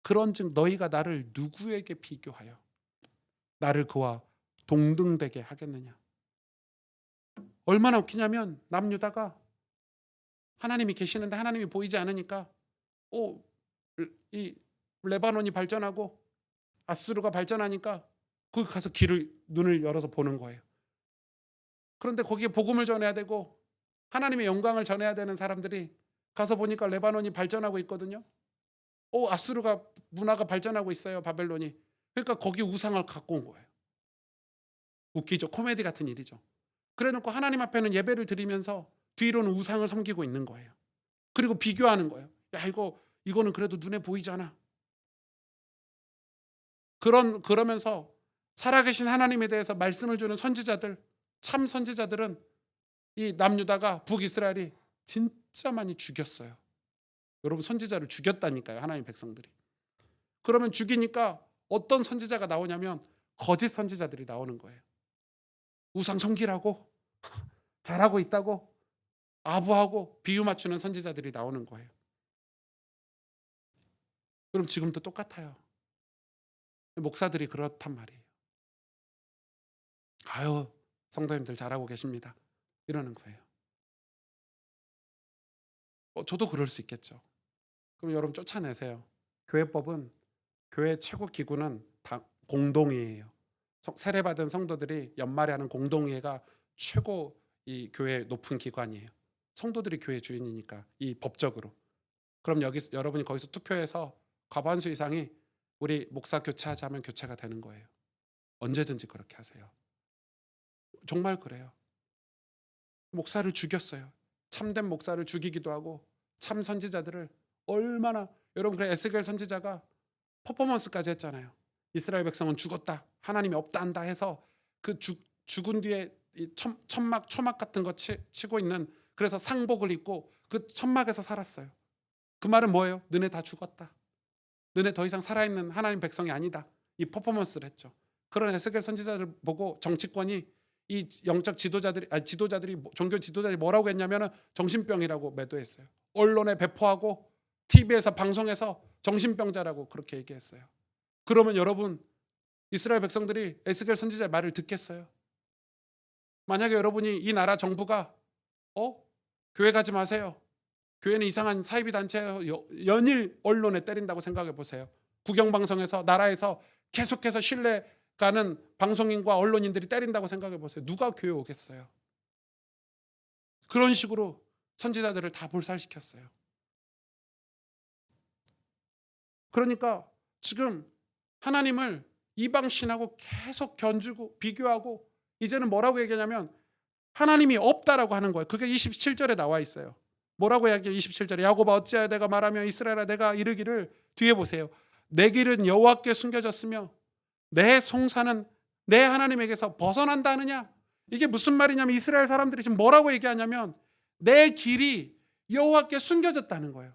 그런즉 너희가 나를 누구에게 비교하여 나를 그와 동등되게 하겠느냐? 얼마나 웃기냐면 남유다가 하나님이 계시는데 하나님이 보이지 않으니까 이 레바논이 발전하고 아수르가 발전하니까 거기 가서 눈을 열어서 보는 거예요. 그런데 거기에 복음을 전해야 되고 하나님의 영광을 전해야 되는 사람들이 가서 보니까 레바논이 발전하고 있거든요. 아수르가 문화가 발전하고 있어요, 바벨론이. 그러니까 거기 우상을 갖고 온 거예요. 웃기죠. 코미디 같은 일이죠. 그래놓고 하나님 앞에는 예배를 드리면서 뒤로는 우상을 섬기고 있는 거예요. 그리고 비교하는 거예요. 야, 이거는 그래도 눈에 보이잖아. 그러면서 살아계신 하나님에 대해서 말씀을 주는 선지자들, 참 선지자들은 이 남유다가 북이스라엘이 진짜 많이 죽였어요. 여러분, 선지자를 죽였다니까요, 하나님 백성들이. 그러면 죽이니까 어떤 선지자가 나오냐면 거짓 선지자들이 나오는 거예요. 우상 섬기라고, 잘하고 있다고 아부하고 비유 맞추는 선지자들이 나오는 거예요. 그럼 지금도 똑같아요. 목사들이 그렇단 말이에요. 아유, 성도님들 잘하고 계십니다, 이러는 거예요. 저도 그럴 수 있겠죠. 그럼 여러분 쫓아내세요. 교회법은, 교회 최고 기구는 다 공동회예요. 세례받은 성도들이 연말에 하는 공동회가 최고 이 교회 높은 기관이에요. 성도들이 교회 주인이니까, 이 법적으로. 그럼 여러분이 거기서 투표해서 과반수 이상이 우리 목사 교체하자면 교체가 되는 거예요. 언제든지 그렇게 하세요. 정말 그래요. 목사를 죽였어요. 참된 목사를 죽이기도 하고 참 선지자들을 얼마나, 여러분, 그래 에스겔 선지자가 퍼포먼스까지 했잖아요. 이스라엘 백성은 죽었다, 하나님이 없다 한다 해서 그 죽은 뒤에 이 천막 초막 같은 거 치고 있는, 그래서 상복을 입고 그 천막에서 살았어요. 그 말은 뭐예요? 너네 다 죽었다, 너네 더 이상 살아있는 하나님 백성이 아니다, 이 퍼포먼스를 했죠. 그런 에스겔 선지자를 보고 정치권이, 이 영적 지도자들이, 종교 지도자들이 뭐라고 했냐면은 정신병이라고 매도했어요. 언론에 배포하고 TV에서 방송에서 정신병자라고 그렇게 얘기했어요. 그러면 여러분, 이스라엘 백성들이 에스겔 선지자의 말을 듣겠어요? 만약에 여러분이 이 나라 정부가 교회 가지 마세요, 교회는 이상한 사이비 단체예요, 연일 언론에 때린다고 생각해 보세요. 국영방송에서, 나라에서 계속해서 신뢰 가는 방송인과 언론인들이 때린다고 생각해 보세요. 누가 교회 오겠어요? 그런 식으로 선지자들을 다 몰살시켰어요. 그러니까 지금 하나님을 이방신하고 계속 견주고 비교하고, 이제는 뭐라고 얘기하냐면 하나님이 없다라고 하는 거예요. 그게 27절에 나와 있어요. 뭐라고 이야기해요? 27절에 야곱아 어찌하여 내가 말하며 이스라엘아 내가 이르기를, 뒤에 보세요. 내 길은 여호와께 숨겨졌으며 내 송사는 내 하나님에게서 벗어난다 하느냐? 이게 무슨 말이냐면 이스라엘 사람들이 지금 뭐라고 얘기하냐면 내 길이 여호와께 숨겨졌다는 거예요.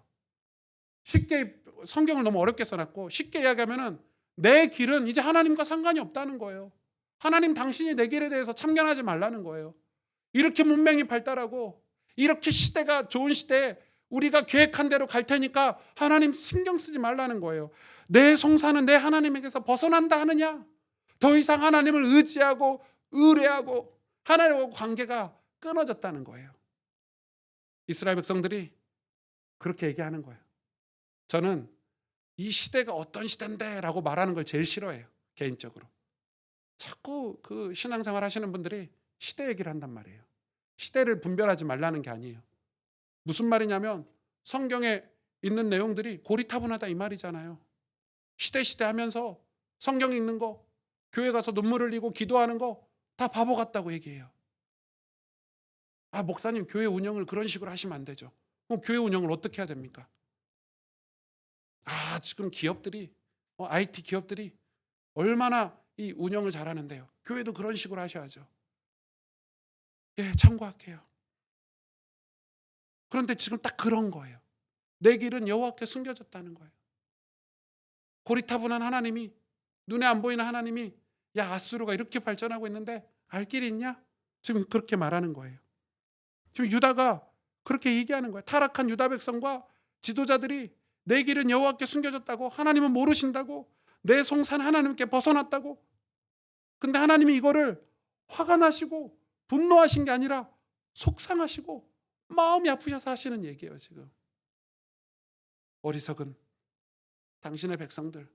쉽게, 성경을 너무 어렵게 써놨고 쉽게 이야기하면은 내 길은 이제 하나님과 상관이 없다는 거예요. 하나님 당신이 내 길에 대해서 참견하지 말라는 거예요. 이렇게 문명이 발달하고 이렇게 시대가 좋은 시대에 우리가 계획한 대로 갈 테니까 하나님 신경 쓰지 말라는 거예요. 내 송사는 내 하나님에게서 벗어난다 하느냐? 더 이상 하나님을 의지하고 의뢰하고 하나님과 관계가 끊어졌다는 거예요. 이스라엘 백성들이 그렇게 얘기하는 거예요. 저는 이 시대가 어떤 시대인데 라고 말하는 걸 제일 싫어해요. 개인적으로. 자꾸 그 신앙생활 하시는 분들이 시대 얘기를 한단 말이에요. 시대를 분별하지 말라는 게 아니에요. 무슨 말이냐면 성경에 있는 내용들이 고리타분하다 이 말이잖아요. 시대 하면서 성경 읽는 거, 교회 가서 눈물 흘리고 기도하는 거 다 바보 같다고 얘기해요. 아, 목사님 교회 운영을 그런 식으로 하시면 안 되죠. 그럼 교회 운영을 어떻게 해야 됩니까? 아, 지금 기업들이, IT 기업들이 얼마나 이 운영을 잘하는데요. 교회도 그런 식으로 하셔야죠. 예, 참고할게요. 그런데 지금 딱 그런 거예요. 내 길은 여호와께 숨겨졌다는 거예요. 고리타분한 하나님이, 눈에 안 보이는 하나님이, 야 아수르가 이렇게 발전하고 있는데 알 길이 있냐? 지금 그렇게 말하는 거예요. 지금 유다가 그렇게 얘기하는 거예요. 타락한 유다 백성과 지도자들이 내 길은 여호와께 숨겨졌다고, 하나님은 모르신다고, 내 송산 하나님께 벗어났다고. 근데 하나님이 이거를 화가 나시고 분노하신 게 아니라 속상하시고 마음이 아프셔서 하시는 얘기예요. 지금 어리석은 당신의 백성들.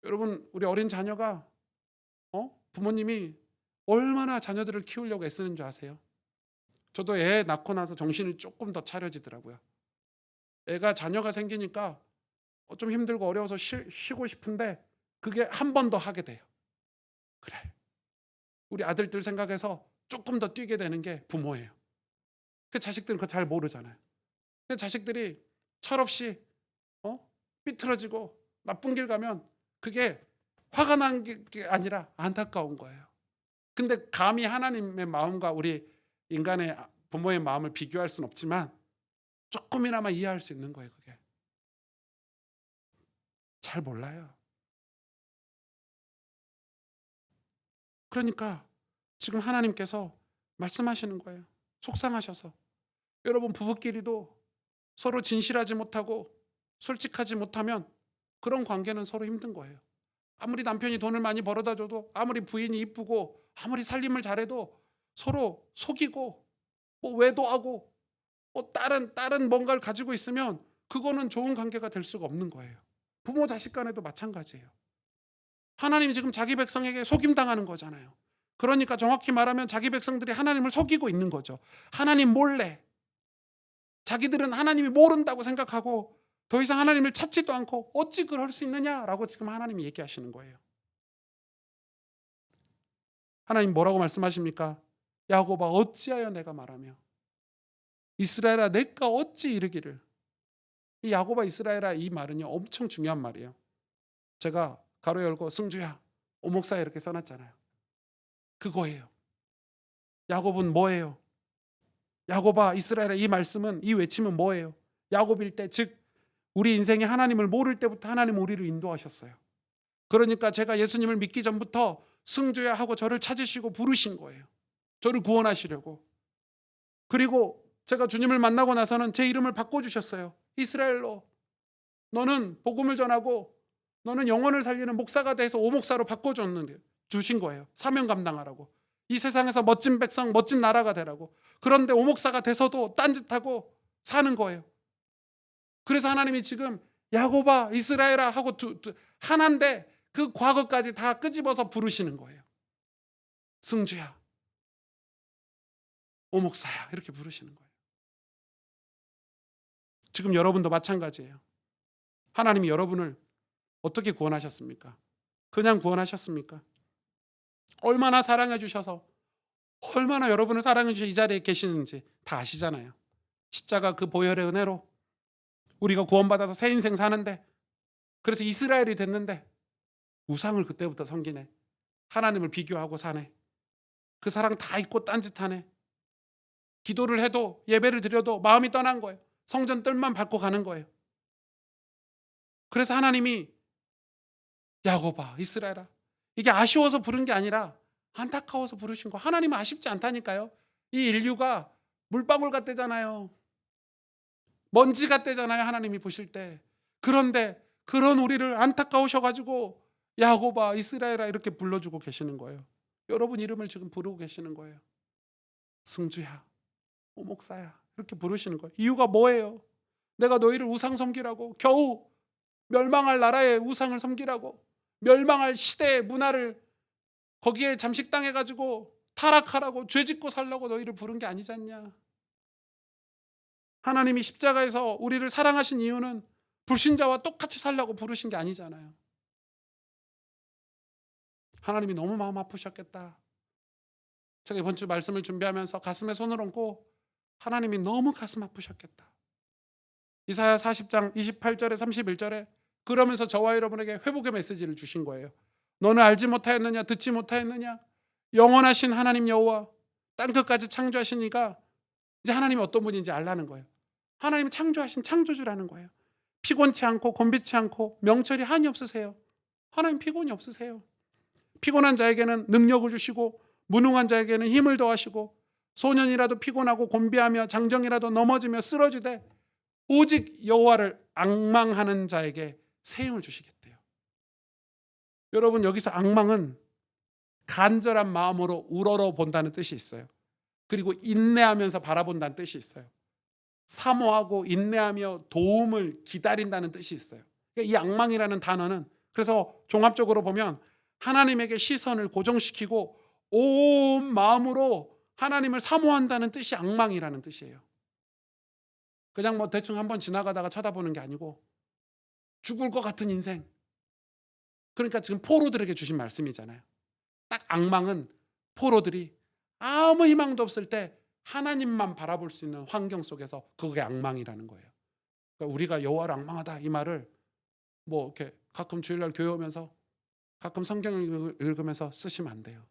여러분, 우리 어린 자녀가 부모님이 얼마나 자녀들을 키우려고 애쓰는 줄 아세요? 저도 애 낳고 나서 정신이 조금 더 차려지더라고요. 애가, 자녀가 생기니까 좀 힘들고 어려워서 쉬고 싶은데 그게 한 번 더 하게 돼요. 그래, 우리 아들들 생각해서 조금 더 뛰게 되는 게 부모예요. 그 자식들은 그거 잘 모르잖아요. 그 자식들이 철없이 삐뚤어지고 나쁜 길 가면 그게 화가 난 게 아니라 안타까운 거예요. 근데 감히 하나님의 마음과 우리 인간의 부모의 마음을 비교할 수는 없지만 조금이나마 이해할 수 있는 거예요. 그게 잘 몰라요. 그러니까 지금 하나님께서 말씀하시는 거예요. 속상하셔서. 여러분, 부부끼리도 서로 진실하지 못하고 솔직하지 못하면 그런 관계는 서로 힘든 거예요. 아무리 남편이 돈을 많이 벌어다 줘도, 아무리 부인이 이쁘고, 아무리 살림을 잘해도 서로 속이고 외도하고 다른 뭔가를 가지고 있으면 그거는 좋은 관계가 될 수가 없는 거예요. 부모 자식 간에도 마찬가지예요. 하나님이 지금 자기 백성에게 속임당하는 거잖아요. 그러니까 정확히 말하면 자기 백성들이 하나님을 속이고 있는 거죠. 하나님 몰래. 자기들은 하나님이 모른다고 생각하고 더 이상 하나님을 찾지도 않고 어찌 그럴 수 있느냐라고 지금 하나님이 얘기하시는 거예요. 하나님 뭐라고 말씀하십니까? 야곱아 어찌하여 내가 말하며 이스라엘아 내가 어찌 이르기를. 이 야곱아 이스라엘아 이 말은요 엄청 중요한 말이에요. 제가 가로 열고 승주야 오목사에 이렇게 써놨잖아요. 그거예요. 야곱은 뭐예요? 야곱아 이스라엘아 이 말씀은 이 외침은 뭐예요? 야곱일 때 즉 우리 인생에 하나님을 모를 때부터 하나님 우리를 인도하셨어요. 그러니까 제가 예수님을 믿기 전부터 승주야 하고 저를 찾으시고 부르신 거예요. 저를 구원하시려고. 그리고 제가 주님을 만나고 나서는 제 이름을 바꿔주셨어요. 이스라엘로. 너는 복음을 전하고 너는 영혼을 살리는 목사가 돼서 오목사로 바꿔줬는데 주신 거예요. 사명 감당하라고. 이 세상에서 멋진 백성, 멋진 나라가 되라고. 그런데 오목사가 돼서도 딴짓하고 사는 거예요. 그래서 하나님이 지금 야곱아 이스라엘아 하고 하나인데 그 과거까지 다 끄집어서 부르시는 거예요. 승주야 오목사야 이렇게 부르시는 거예요. 지금 여러분도 마찬가지예요. 하나님이 여러분을 어떻게 구원하셨습니까? 그냥 구원하셨습니까? 얼마나 사랑해 주셔서 얼마나 여러분을 사랑해 주셔서 이 자리에 계시는지 다 아시잖아요. 십자가 그 보혈의 은혜로 우리가 구원받아서 새 인생 사는데 그래서 이스라엘이 됐는데 우상을 그때부터 섬기네. 하나님을 비교하고 사네. 그 사랑 다 잊고 딴짓하네. 기도를 해도 예배를 드려도 마음이 떠난 거예요. 성전 뜰만 밟고 가는 거예요. 그래서 하나님이 야곱아 이스라엘아 이게 아쉬워서 부른 게 아니라 안타까워서 부르신 거. 하나님은 아쉽지 않다니까요. 이 인류가 물방울 같대잖아요. 먼지 같대잖아요. 하나님이 보실 때. 그런데 그런 우리를 안타까우셔가지고 야곱아 이스라엘아 이렇게 불러주고 계시는 거예요. 여러분 이름을 지금 부르고 계시는 거예요. 승주야 오목사야 이렇게 부르시는 거예요. 이유가 뭐예요? 내가 너희를 우상 섬기라고 겨우 멸망할 나라의 우상을 섬기라고 멸망할 시대의 문화를 거기에 잠식당해가지고 타락하라고 죄짓고 살라고 너희를 부른 게 아니지 않냐. 하나님이 십자가에서 우리를 사랑하신 이유는 불신자와 똑같이 살라고 부르신 게 아니잖아요. 하나님이 너무 마음 아프셨겠다. 제가 이번 주 말씀을 준비하면서 가슴에 손을 얹고 하나님이 너무 가슴 아프셨겠다. 이사야 40장 28절에 31절에 그러면서 저와 여러분에게 회복의 메시지를 주신 거예요. 너는 알지 못하였느냐 듣지 못하였느냐 영원하신 하나님 여호와 땅끝까지 창조하신 이가 이제 하나님이 어떤 분인지 알라는 거예요. 하나님이 창조하신 창조주라는 거예요. 피곤치 않고 곤비치 않고 명철이 한이 없으세요. 하나님 피곤이 없으세요. 피곤한 자에게는 능력을 주시고 무능한 자에게는 힘을 더하시고 소년이라도 피곤하고 곤비하며 장정이라도 넘어지며 쓰러지되 오직 여호와를 앙망하는 자에게 새 힘을 주시겠대요. 여러분 여기서 앙망은 간절한 마음으로 우러러 본다는 뜻이 있어요. 그리고 인내하면서 바라본다는 뜻이 있어요. 사모하고 인내하며 도움을 기다린다는 뜻이 있어요. 이 앙망이라는 단어는 그래서 종합적으로 보면 하나님에게 시선을 고정시키고 온 마음으로 하나님을 사모한다는 뜻이 앙망이라는 뜻이에요. 그냥 뭐 대충 한번 지나가다가 쳐다보는 게 아니고 죽을 것 같은 인생. 그러니까 지금 포로들에게 주신 말씀이잖아요. 딱 앙망은 포로들이 아무 희망도 없을 때 하나님만 바라볼 수 있는 환경 속에서 그게 앙망이라는 거예요. 그러니까 우리가 여호와를 앙망하다 이 말을 뭐 이렇게 가끔 주일날 교회 오면서 가끔 성경을 읽으면서 쓰시면 안 돼요.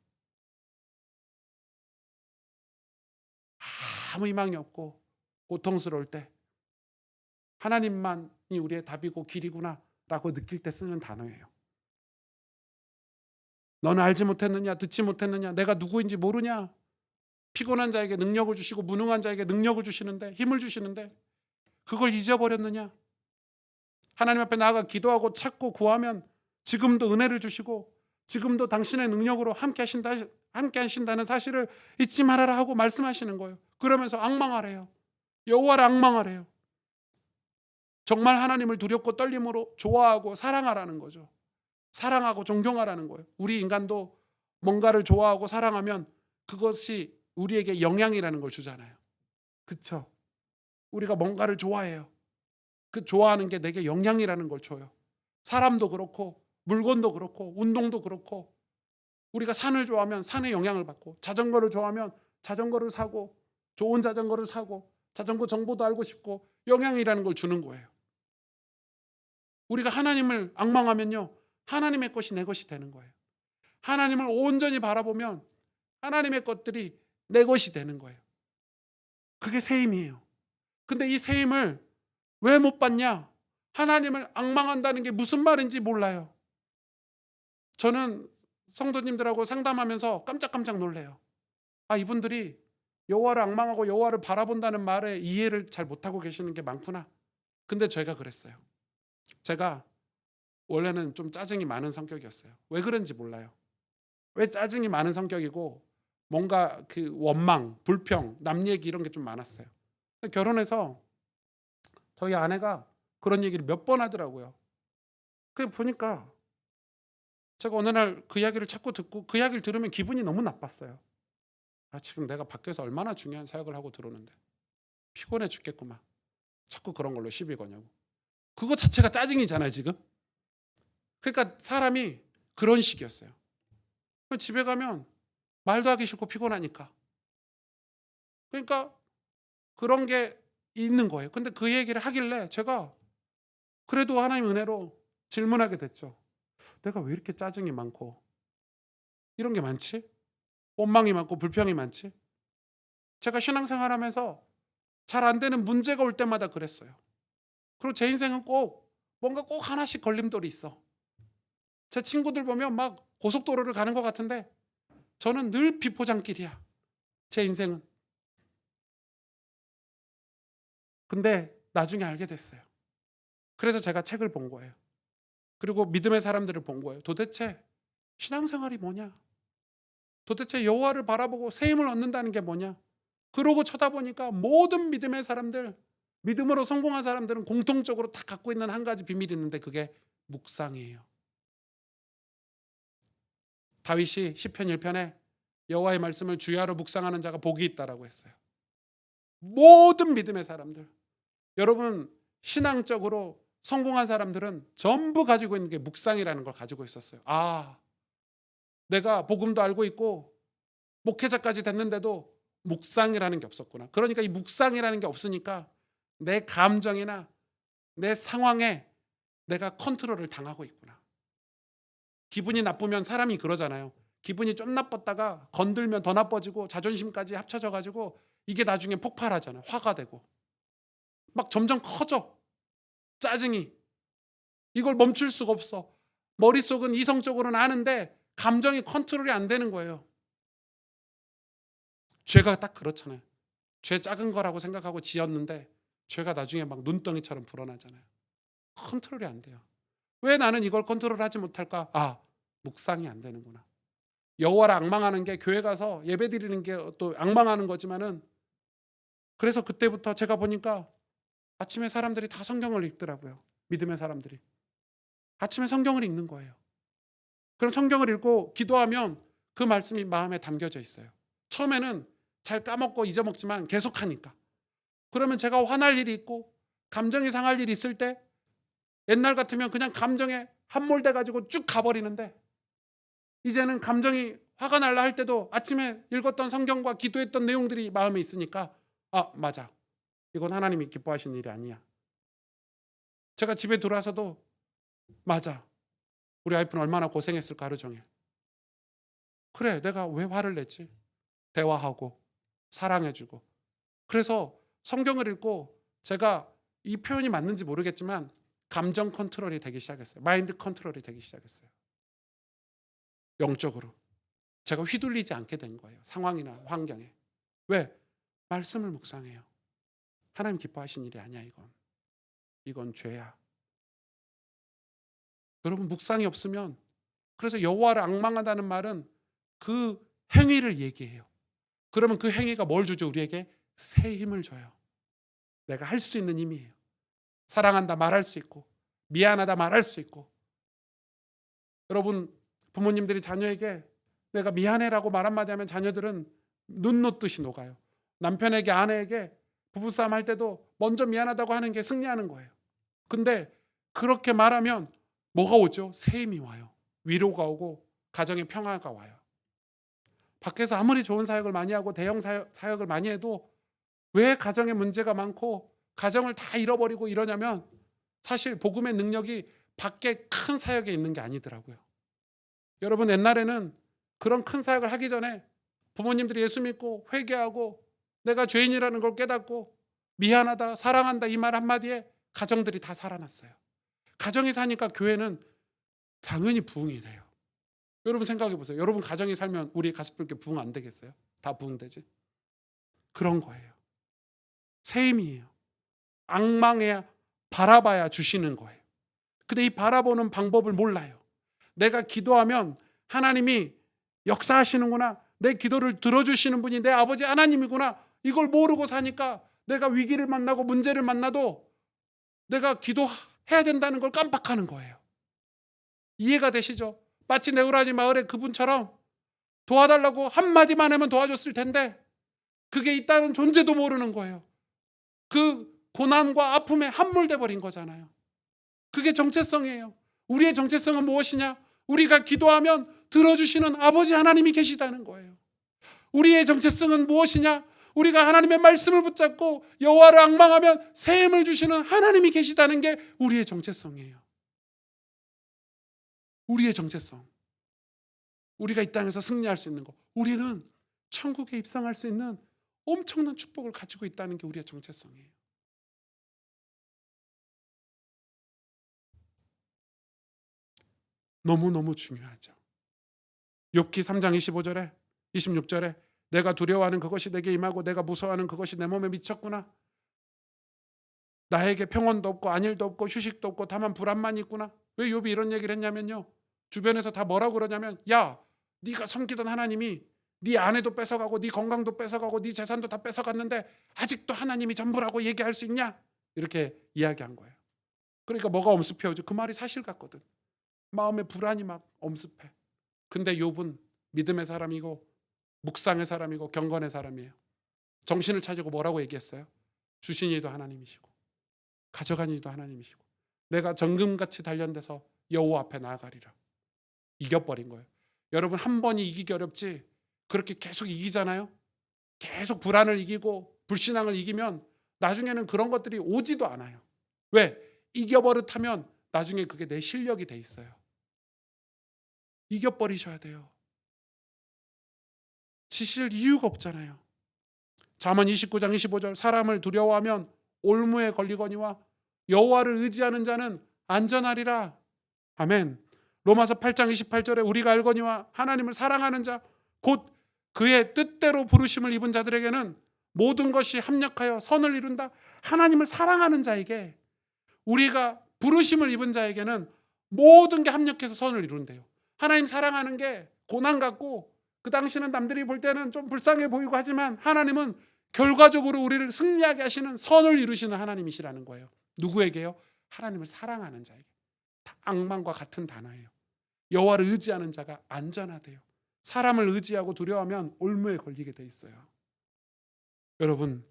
아무 희망이 없고 고통스러울 때 하나님만이 우리의 답이고 길이구나 라고 느낄 때 쓰는 단어예요. 너는 알지 못했느냐 듣지 못했느냐 내가 누구인지 모르냐. 피곤한 자에게 능력을 주시고 무능한 자에게 능력을 주시는데 힘을 주시는데 그걸 잊어버렸느냐. 하나님 앞에 나아가 기도하고 찾고 구하면 지금도 은혜를 주시고 지금도 당신의 능력으로 함께 하신다는 사실을 잊지 말아라 하고 말씀하시는 거예요. 그러면서 앙망하래요. 여호와를 앙망하래요. 정말 하나님을 두렵고 떨림으로 좋아하고 사랑하라는 거죠. 사랑하고 존경하라는 거예요. 우리 인간도 뭔가를 좋아하고 사랑하면 그것이 우리에게 영향이라는 걸 주잖아요. 그렇죠? 우리가 뭔가를 좋아해요. 그 좋아하는 게 내게 영향이라는 걸 줘요. 사람도 그렇고 물건도 그렇고 운동도 그렇고 우리가 산을 좋아하면 산의 영향을 받고 자전거를 좋아하면 자전거를 사고 좋은 자전거를 사고 자전거 정보도 알고 싶고 영향이라는 걸 주는 거예요. 우리가 하나님을 앙망하면요, 하나님의 것이 내 것이 되는 거예요. 하나님을 온전히 바라보면 하나님의 것들이 내 것이 되는 거예요. 그게 새 힘이에요. 근데 이 새 힘을 왜 못 받냐? 하나님을 앙망한다는 게 무슨 말인지 몰라요. 저는 성도님들하고 상담하면서 깜짝깜짝 놀래요. 이분들이 여호와를 앙망하고 여호와를 바라본다는 말에 이해를 잘 못하고 계시는 게 많구나. 근데 제가 그랬어요. 제가 원래는 좀 짜증이 많은 성격이었어요. 왜 그런지 몰라요. 왜 짜증이 많은 성격이고 뭔가 그 원망, 불평, 남 얘기 이런 게 좀 많았어요. 결혼해서 저희 아내가 그런 얘기를 몇 번 하더라고요. 그래 보니까 제가 어느 날 그 이야기를 자꾸 듣고 그 이야기를 들으면 기분이 너무 나빴어요. 지금 내가 밖에서 얼마나 중요한 사역을 하고 들어오는데 피곤해 죽겠구만. 자꾸 그런 걸로 시비 거냐고. 그거 자체가 짜증이잖아요, 지금. 그러니까 사람이 그런 식이었어요. 집에 가면 말도 하기 싫고 피곤하니까. 그러니까 그런 게 있는 거예요. 근데 그 얘기를 하길래 제가 그래도 하나님 은혜로 질문하게 됐죠. 내가 왜 이렇게 짜증이 많고 이런 게 많지? 원망이 많고 불평이 많지? 제가 신앙생활하면서 잘 안 되는 문제가 올 때마다 그랬어요. 그리고 제 인생은 꼭 뭔가 꼭 하나씩 걸림돌이 있어. 제 친구들 보면 막 고속도로를 가는 것 같은데 저는 늘 비포장길이야. 제 인생은. 근데 나중에 알게 됐어요. 그래서 제가 책을 본 거예요. 그리고 믿음의 사람들을 본 거예요. 도대체 신앙생활이 뭐냐? 도대체 여호와를 바라보고 새 힘을 얻는다는 게 뭐냐? 그러고 쳐다보니까 모든 믿음의 사람들, 믿음으로 성공한 사람들은 공통적으로 다 갖고 있는 한 가지 비밀이 있는데 그게 묵상이에요. 다윗이 시편 1편에 여호와의 말씀을 주야로 묵상하는 자가 복이 있다라고 했어요. 모든 믿음의 사람들, 여러분 신앙적으로 성공한 사람들은 전부 가지고 있는 게 묵상이라는 걸 가지고 있었어요. 내가 복음도 알고 있고 목회자까지 됐는데도 묵상이라는 게 없었구나. 그러니까 이 묵상이라는 게 없으니까 내 감정이나 내 상황에 내가 컨트롤을 당하고 있구나. 기분이 나쁘면 사람이 그러잖아요. 기분이 좀 나빴다가 건들면 더 나빠지고 자존심까지 합쳐져 가지고 이게 나중에 폭발하잖아요. 화가 되고 막 점점 커져. 짜증이. 이걸 멈출 수가 없어. 머릿속은 이성적으로는 아는데 감정이 컨트롤이 안 되는 거예요. 죄가 딱 그렇잖아요. 죄 작은 거라고 생각하고 지었는데 죄가 나중에 막 눈덩이처럼 불어나잖아요. 컨트롤이 안 돼요. 왜 나는 이걸 컨트롤하지 못할까? 묵상이 안 되는구나. 여호와를 앙망하는 게 교회 가서 예배 드리는 게 또 앙망하는 거지만은, 그래서 그때부터 제가 보니까 아침에 사람들이 다 성경을 읽더라고요. 믿음의 사람들이. 아침에 성경을 읽는 거예요. 그럼 성경을 읽고 기도하면 그 말씀이 마음에 담겨져 있어요. 처음에는 잘 까먹고 잊어먹지만 계속하니까. 그러면 제가 화날 일이 있고 감정이 상할 일이 있을 때 옛날 같으면 그냥 감정에 함몰돼 가지고 쭉 가버리는데 이제는 감정이 화가 날라 할 때도 아침에 읽었던 성경과 기도했던 내용들이 마음에 있으니까 맞아. 이건 하나님이 기뻐하시는 일이 아니야. 제가 집에 들어와서도 맞아. 우리 와이프는 얼마나 고생했을까 하루 종일. 그래, 내가 왜 화를 냈지? 대화하고 사랑해주고. 그래서 성경을 읽고 제가 이 표현이 맞는지 모르겠지만 감정 컨트롤이 되기 시작했어요. 마인드 컨트롤이 되기 시작했어요. 영적으로. 제가 휘둘리지 않게 된 거예요. 상황이나 환경에. 왜? 말씀을 묵상해요. 하나님 기뻐하신 일이 아니야 이건. 이건 죄야. 여러분 묵상이 없으면, 그래서 여호와를 앙망한다는 말은 그 행위를 얘기해요. 그러면 그 행위가 뭘 주죠? 우리에게 새 힘을 줘요. 내가 할 수 있는 힘이에요. 사랑한다 말할 수 있고 미안하다 말할 수 있고. 여러분 부모님들이 자녀에게 내가 미안해라고 말 한마디 하면 자녀들은 눈 놓듯이 녹아요. 남편에게 아내에게 부부싸움 할 때도 먼저 미안하다고 하는 게 승리하는 거예요. 근데 그렇게 말하면 뭐가 오죠? 새 힘이 와요. 위로가 오고 가정의 평화가 와요. 밖에서 아무리 좋은 사역을 많이 하고 대형 사역을 많이 해도 왜 가정에 문제가 많고 가정을 다 잃어버리고 이러냐면 사실 복음의 능력이 밖에 큰 사역에 있는 게 아니더라고요. 여러분, 옛날에는 그런 큰 사역을 하기 전에 부모님들이 예수 믿고 회개하고 내가 죄인이라는 걸 깨닫고 미안하다, 사랑한다 이 말 한마디에 가정들이 다 살아났어요. 가정이 사니까 교회는 당연히 부흥이 돼요. 여러분 생각해 보세요. 여러분 가정이 살면 우리 가스불교 부흥 안 되겠어요? 다 부흥되지. 그런 거예요. 새 힘이에요. 악망해야 바라봐야 주시는 거예요. 근데 이 바라보는 방법을 몰라요. 내가 기도하면 하나님이 역사하시는구나. 내 기도를 들어주시는 분이 내 아버지 하나님이구나. 이걸 모르고 사니까 내가 위기를 만나고 문제를 만나도 내가 기도해야 된다는 걸 깜빡하는 거예요. 이해가 되시죠? 마치 네우라니 마을의 그분처럼 도와달라고 한마디만 하면 도와줬을 텐데 그게 있다는 존재도 모르는 거예요. 그 고난과 아픔에 함몰돼 버린 거잖아요. 그게 정체성이에요. 우리의 정체성은 무엇이냐? 우리가 기도하면 들어주시는 아버지 하나님이 계시다는 거예요. 우리의 정체성은 무엇이냐? 우리가 하나님의 말씀을 붙잡고 여호와를 앙망하면 새 힘을 주시는 하나님이 계시다는 게 우리의 정체성이에요. 우리의 정체성. 우리가 이 땅에서 승리할 수 있는 것. 우리는 천국에 입성할 수 있는 엄청난 축복을 가지고 있다는 게 우리의 정체성이에요. 너무너무 중요하죠. 욥기 3장 25절에 26절에 내가 두려워하는 그것이 내게 임하고 내가 무서워하는 그것이 내 몸에 미쳤구나. 나에게 평온도 없고 안일도 없고 휴식도 없고 다만 불안만 있구나. 왜 욥이 이런 얘기를 했냐면요. 주변에서 다 뭐라고 그러냐면 야, 네가 섬기던 하나님이 네 아내도 뺏어가고 네 건강도 뺏어가고 네 재산도 다 뺏어갔는데 아직도 하나님이 전부라고 얘기할 수 있냐? 이렇게 이야기한 거예요. 그러니까 뭐가 엄습해요? 그 말이 사실 같거든. 마음에 불안이 막 엄습해. 근데 욥은 믿음의 사람이고 묵상의 사람이고 경건의 사람이에요. 정신을 차리고 뭐라고 얘기했어요? 주신 이도 하나님이시고 가져간 이도 하나님이시고 내가 정금같이 단련돼서 여호와 앞에 나아가리라. 이겨버린 거예요. 여러분 한 번이 이기기 어렵지 그렇게 계속 이기잖아요. 계속 불안을 이기고 불신앙을 이기면 나중에는 그런 것들이 오지도 않아요. 왜? 이겨버릇하면 나중에 그게 내 실력이 돼 있어요. 이겨버리셔야 돼요. 지실 이유가 없잖아요. 잠언 29장 25절 사람을 두려워하면 올무에 걸리거니와 여호와를 의지하는 자는 안전하리라. 아멘. 로마서 8장 28절에 우리가 알거니와 하나님을 사랑하는 자 곧 그의 뜻대로 부르심을 입은 자들에게는 모든 것이 합력하여 선을 이룬다. 하나님을 사랑하는 자에게 우리가 부르심을 입은 자에게는 모든 게 합력해서 선을 이룬대요. 하나님 사랑하는 게 고난 같고 그 당시는 남들이 볼 때는 좀 불쌍해 보이고 하지만 하나님은 결과적으로 우리를 승리하게 하시는 선을 이루시는 하나님이시라는 거예요. 누구에게요? 하나님을 사랑하는 자에게. 다 악망과 같은 단어예요. 여호와를 의지하는 자가 안전하대요. 사람을 의지하고 두려워하면 올무에 걸리게 돼 있어요. 여러분,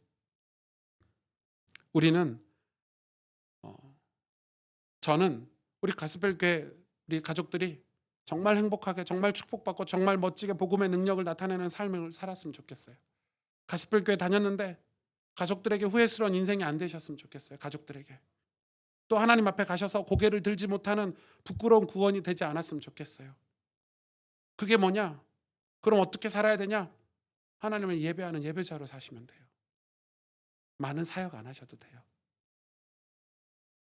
우리는 저는 우리 가스펠교회 우리 가족들이 정말 행복하게 정말 축복받고 정말 멋지게 복음의 능력을 나타내는 삶을 살았으면 좋겠어요. 가스펠교회 다녔는데 가족들에게 후회스러운 인생이 안 되셨으면 좋겠어요. 가족들에게. 또 하나님 앞에 가셔서 고개를 들지 못하는 부끄러운 구원이 되지 않았으면 좋겠어요. 그게 뭐냐? 그럼 어떻게 살아야 되냐? 하나님을 예배하는 예배자로 사시면 돼요. 많은 사역 안 하셔도 돼요.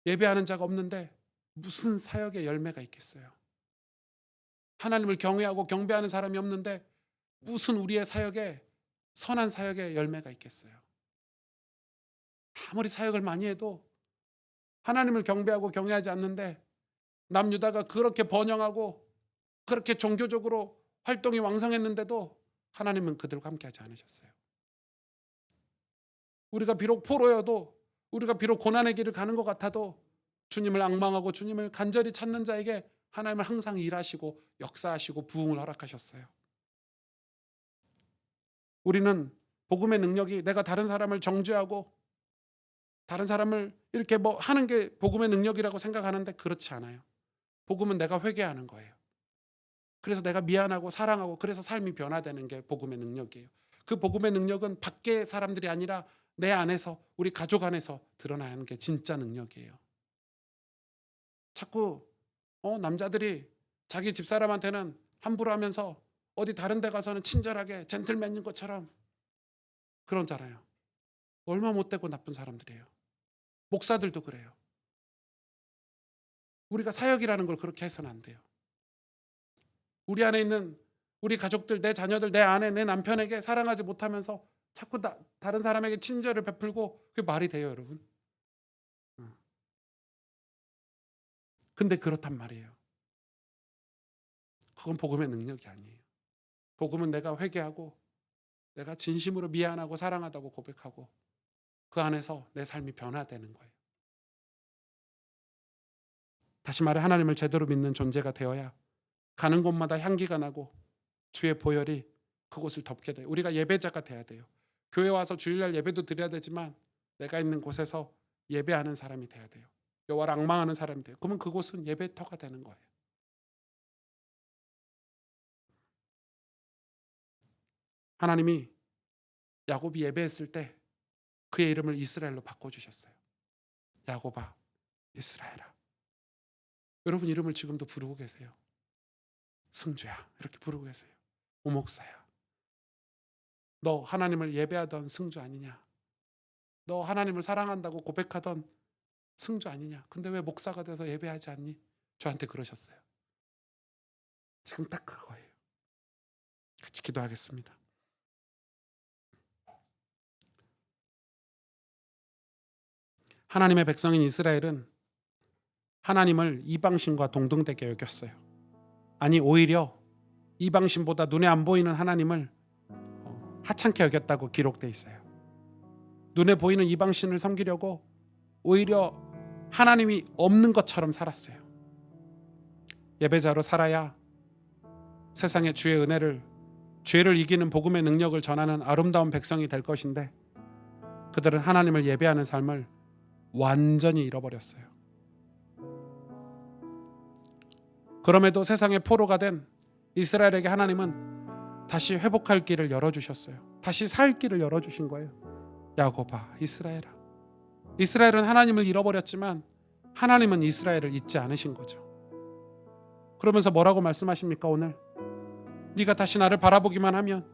예배하는 자가 없는데 무슨 사역의 열매가 있겠어요? 하나님을 경외하고 경배하는 사람이 없는데 무슨 우리의 사역에 선한 사역의 열매가 있겠어요? 아무리 사역을 많이 해도 하나님을 경배하고 경외하지 않는데 남유다가 그렇게 번영하고 그렇게 종교적으로 활동이 왕성했는데도 하나님은 그들과 함께하지 않으셨어요. 우리가 비록 포로여도 우리가 비록 고난의 길을 가는 것 같아도 주님을 앙망하고 주님을 간절히 찾는 자에게 하나님은 항상 일하시고 역사하시고 부흥을 허락하셨어요. 우리는 복음의 능력이 내가 다른 사람을 정죄하고 다른 사람을 이렇게 뭐 하는 게 복음의 능력이라고 생각하는데 그렇지 않아요. 복음은 내가 회개하는 거예요. 그래서 내가 미안하고 사랑하고 그래서 삶이 변화되는 게 복음의 능력이에요. 그 복음의 능력은 밖의 사람들이 아니라 내 안에서 우리 가족 안에서 드러나는 게 진짜 능력이에요. 자꾸 남자들이 자기 집사람한테는 함부로 하면서 어디 다른 데 가서는 친절하게 젠틀맨인 것처럼 그런잖아요. 얼마나 못되고 나쁜 사람들이에요. 목사들도 그래요. 우리가 사역이라는 걸 그렇게 해서는 안 돼요. 우리 안에 있는 우리 가족들, 내 자녀들, 내 아내, 내 남편에게 사랑하지 못하면서 자꾸 다른 사람에게 친절을 베풀고 그게 말이 돼요, 여러분? 근데 그렇단 말이에요. 그건 복음의 능력이 아니에요. 복음은 내가 회개하고 내가 진심으로 미안하고 사랑하다고 고백하고 그 안에서 내 삶이 변화되는 거예요. 다시 말해 하나님을 제대로 믿는 존재가 되어야 가는 곳마다 향기가 나고 주의 보혈이 그곳을 덮게 돼요. 우리가 예배자가 돼야 돼요. 교회 와서 주일날 예배도 드려야 되지만 내가 있는 곳에서 예배하는 사람이 돼야 돼요. 여호와를 앙망하는 사람이 돼요. 그러면 그곳은 예배터가 되는 거예요. 하나님이 야곱이 예배했을 때 그의 이름을 이스라엘로 바꿔주셨어요. 야곱아, 이스라엘아. 여러분 이름을 지금도 부르고 계세요. 승주야 이렇게 부르고 계세요. 오목사야, 너 하나님을 예배하던 승주 아니냐? 너 하나님을 사랑한다고 고백하던 승주 아니냐? 근데 왜 목사가 돼서 예배하지 않니? 저한테 그러셨어요. 지금 딱 그거예요. 같이 기도하겠습니다. 하나님의 백성인 이스라엘은 하나님을 이방신과 동등되게 여겼어요. 아니 오히려 이방신보다 눈에 안 보이는 하나님을 하찮게 여겼다고 기록돼 있어요. 눈에 보이는 이방신을 섬기려고 오히려 하나님이 없는 것처럼 살았어요. 예배자로 살아야 세상에 주의 은혜를, 죄를 이기는 복음의 능력을 전하는 아름다운 백성이 될 것인데 그들은 하나님을 예배하는 삶을 완전히 잃어버렸어요. 그럼에도 세상의 포로가 된 이스라엘에게 하나님은 다시 회복할 길을 열어주셨어요. 다시 살 길을 열어주신 거예요. 야곱아, 이스라엘아. 이스라엘은 하나님을 잃어버렸지만 하나님은 이스라엘을 잊지 않으신 거죠. 그러면서 뭐라고 말씀하십니까? 오늘 네가 다시 나를 바라보기만 하면,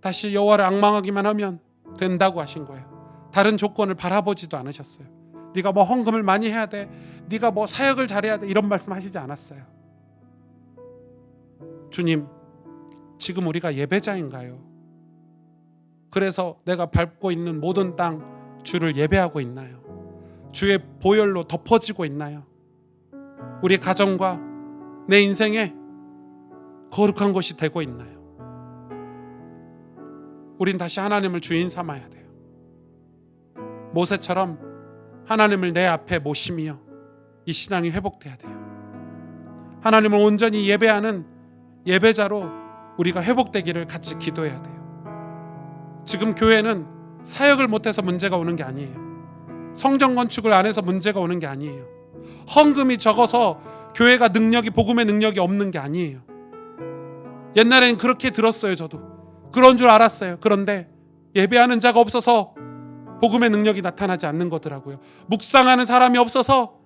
다시 여호와를 앙망하기만 하면 된다고 하신 거예요. 다른 조건을 바라보지도 않으셨어요. 네가 뭐 헌금을 많이 해야 돼, 네가 뭐 사역을 잘해야 돼, 이런 말씀 하시지 않았어요. 주님, 지금 우리가 예배자인가요? 그래서 내가 밟고 있는 모든 땅 주를 예배하고 있나요? 주의 보혈로 덮어지고 있나요? 우리 가정과 내 인생에 거룩한 곳이 되고 있나요? 우린 다시 하나님을 주인 삼아야 돼요. 모세처럼 하나님을 내 앞에 모시며 이 신앙이 회복돼야 돼요. 하나님을 온전히 예배하는 예배자로 우리가 회복되기를 같이 기도해야 돼요. 지금 교회는 사역을 못해서 문제가 오는 게 아니에요. 성전 건축을 안 해서 문제가 오는 게 아니에요. 헌금이 적어서 교회가 능력이, 복음의 능력이 없는 게 아니에요. 옛날에는 그렇게 들었어요. 저도 그런 줄 알았어요. 그런데 예배하는 자가 없어서 복음의 능력이 나타나지 않는 거더라고요. 묵상하는 사람이 없어서,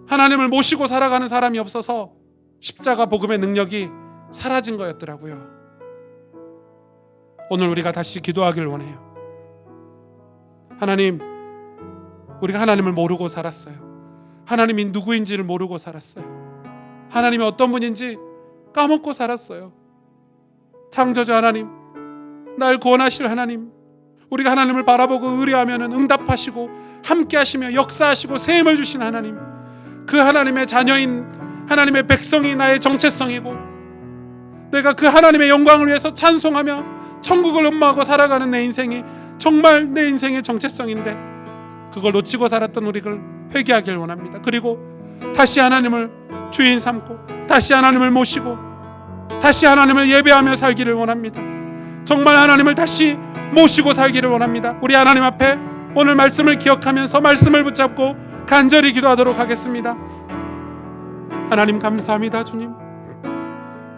하나님을 모시고 살아가는 사람이 없어서 십자가 복음의 능력이 사라진 거였더라고요. 오늘 우리가 다시 기도하길 원해요. 하나님, 우리가 하나님을 모르고 살았어요. 하나님이 누구인지를 모르고 살았어요. 하나님이 어떤 분인지 까먹고 살았어요. 창조주 하나님, 날 구원하실 하나님, 우리가 하나님을 바라보고 의뢰하면 응답하시고 함께 하시며 역사하시고 세임을 주신 하나님, 그 하나님의 자녀인 하나님의 백성이 나의 정체성이고, 내가 그 하나님의 영광을 위해서 찬송하며 천국을 음모하고 살아가는 내 인생이 정말 내 인생의 정체성인데, 그걸 놓치고 살았던 우리를 회개하길 원합니다. 그리고 다시 하나님을 주인 삼고 다시 하나님을 모시고 다시 하나님을 예배하며 살기를 원합니다. 정말 하나님을 다시 모시고 살기를 원합니다. 우리 하나님 앞에 오늘 말씀을 기억하면서 말씀을 붙잡고 간절히 기도하도록 하겠습니다. 하나님 감사합니다. 주님,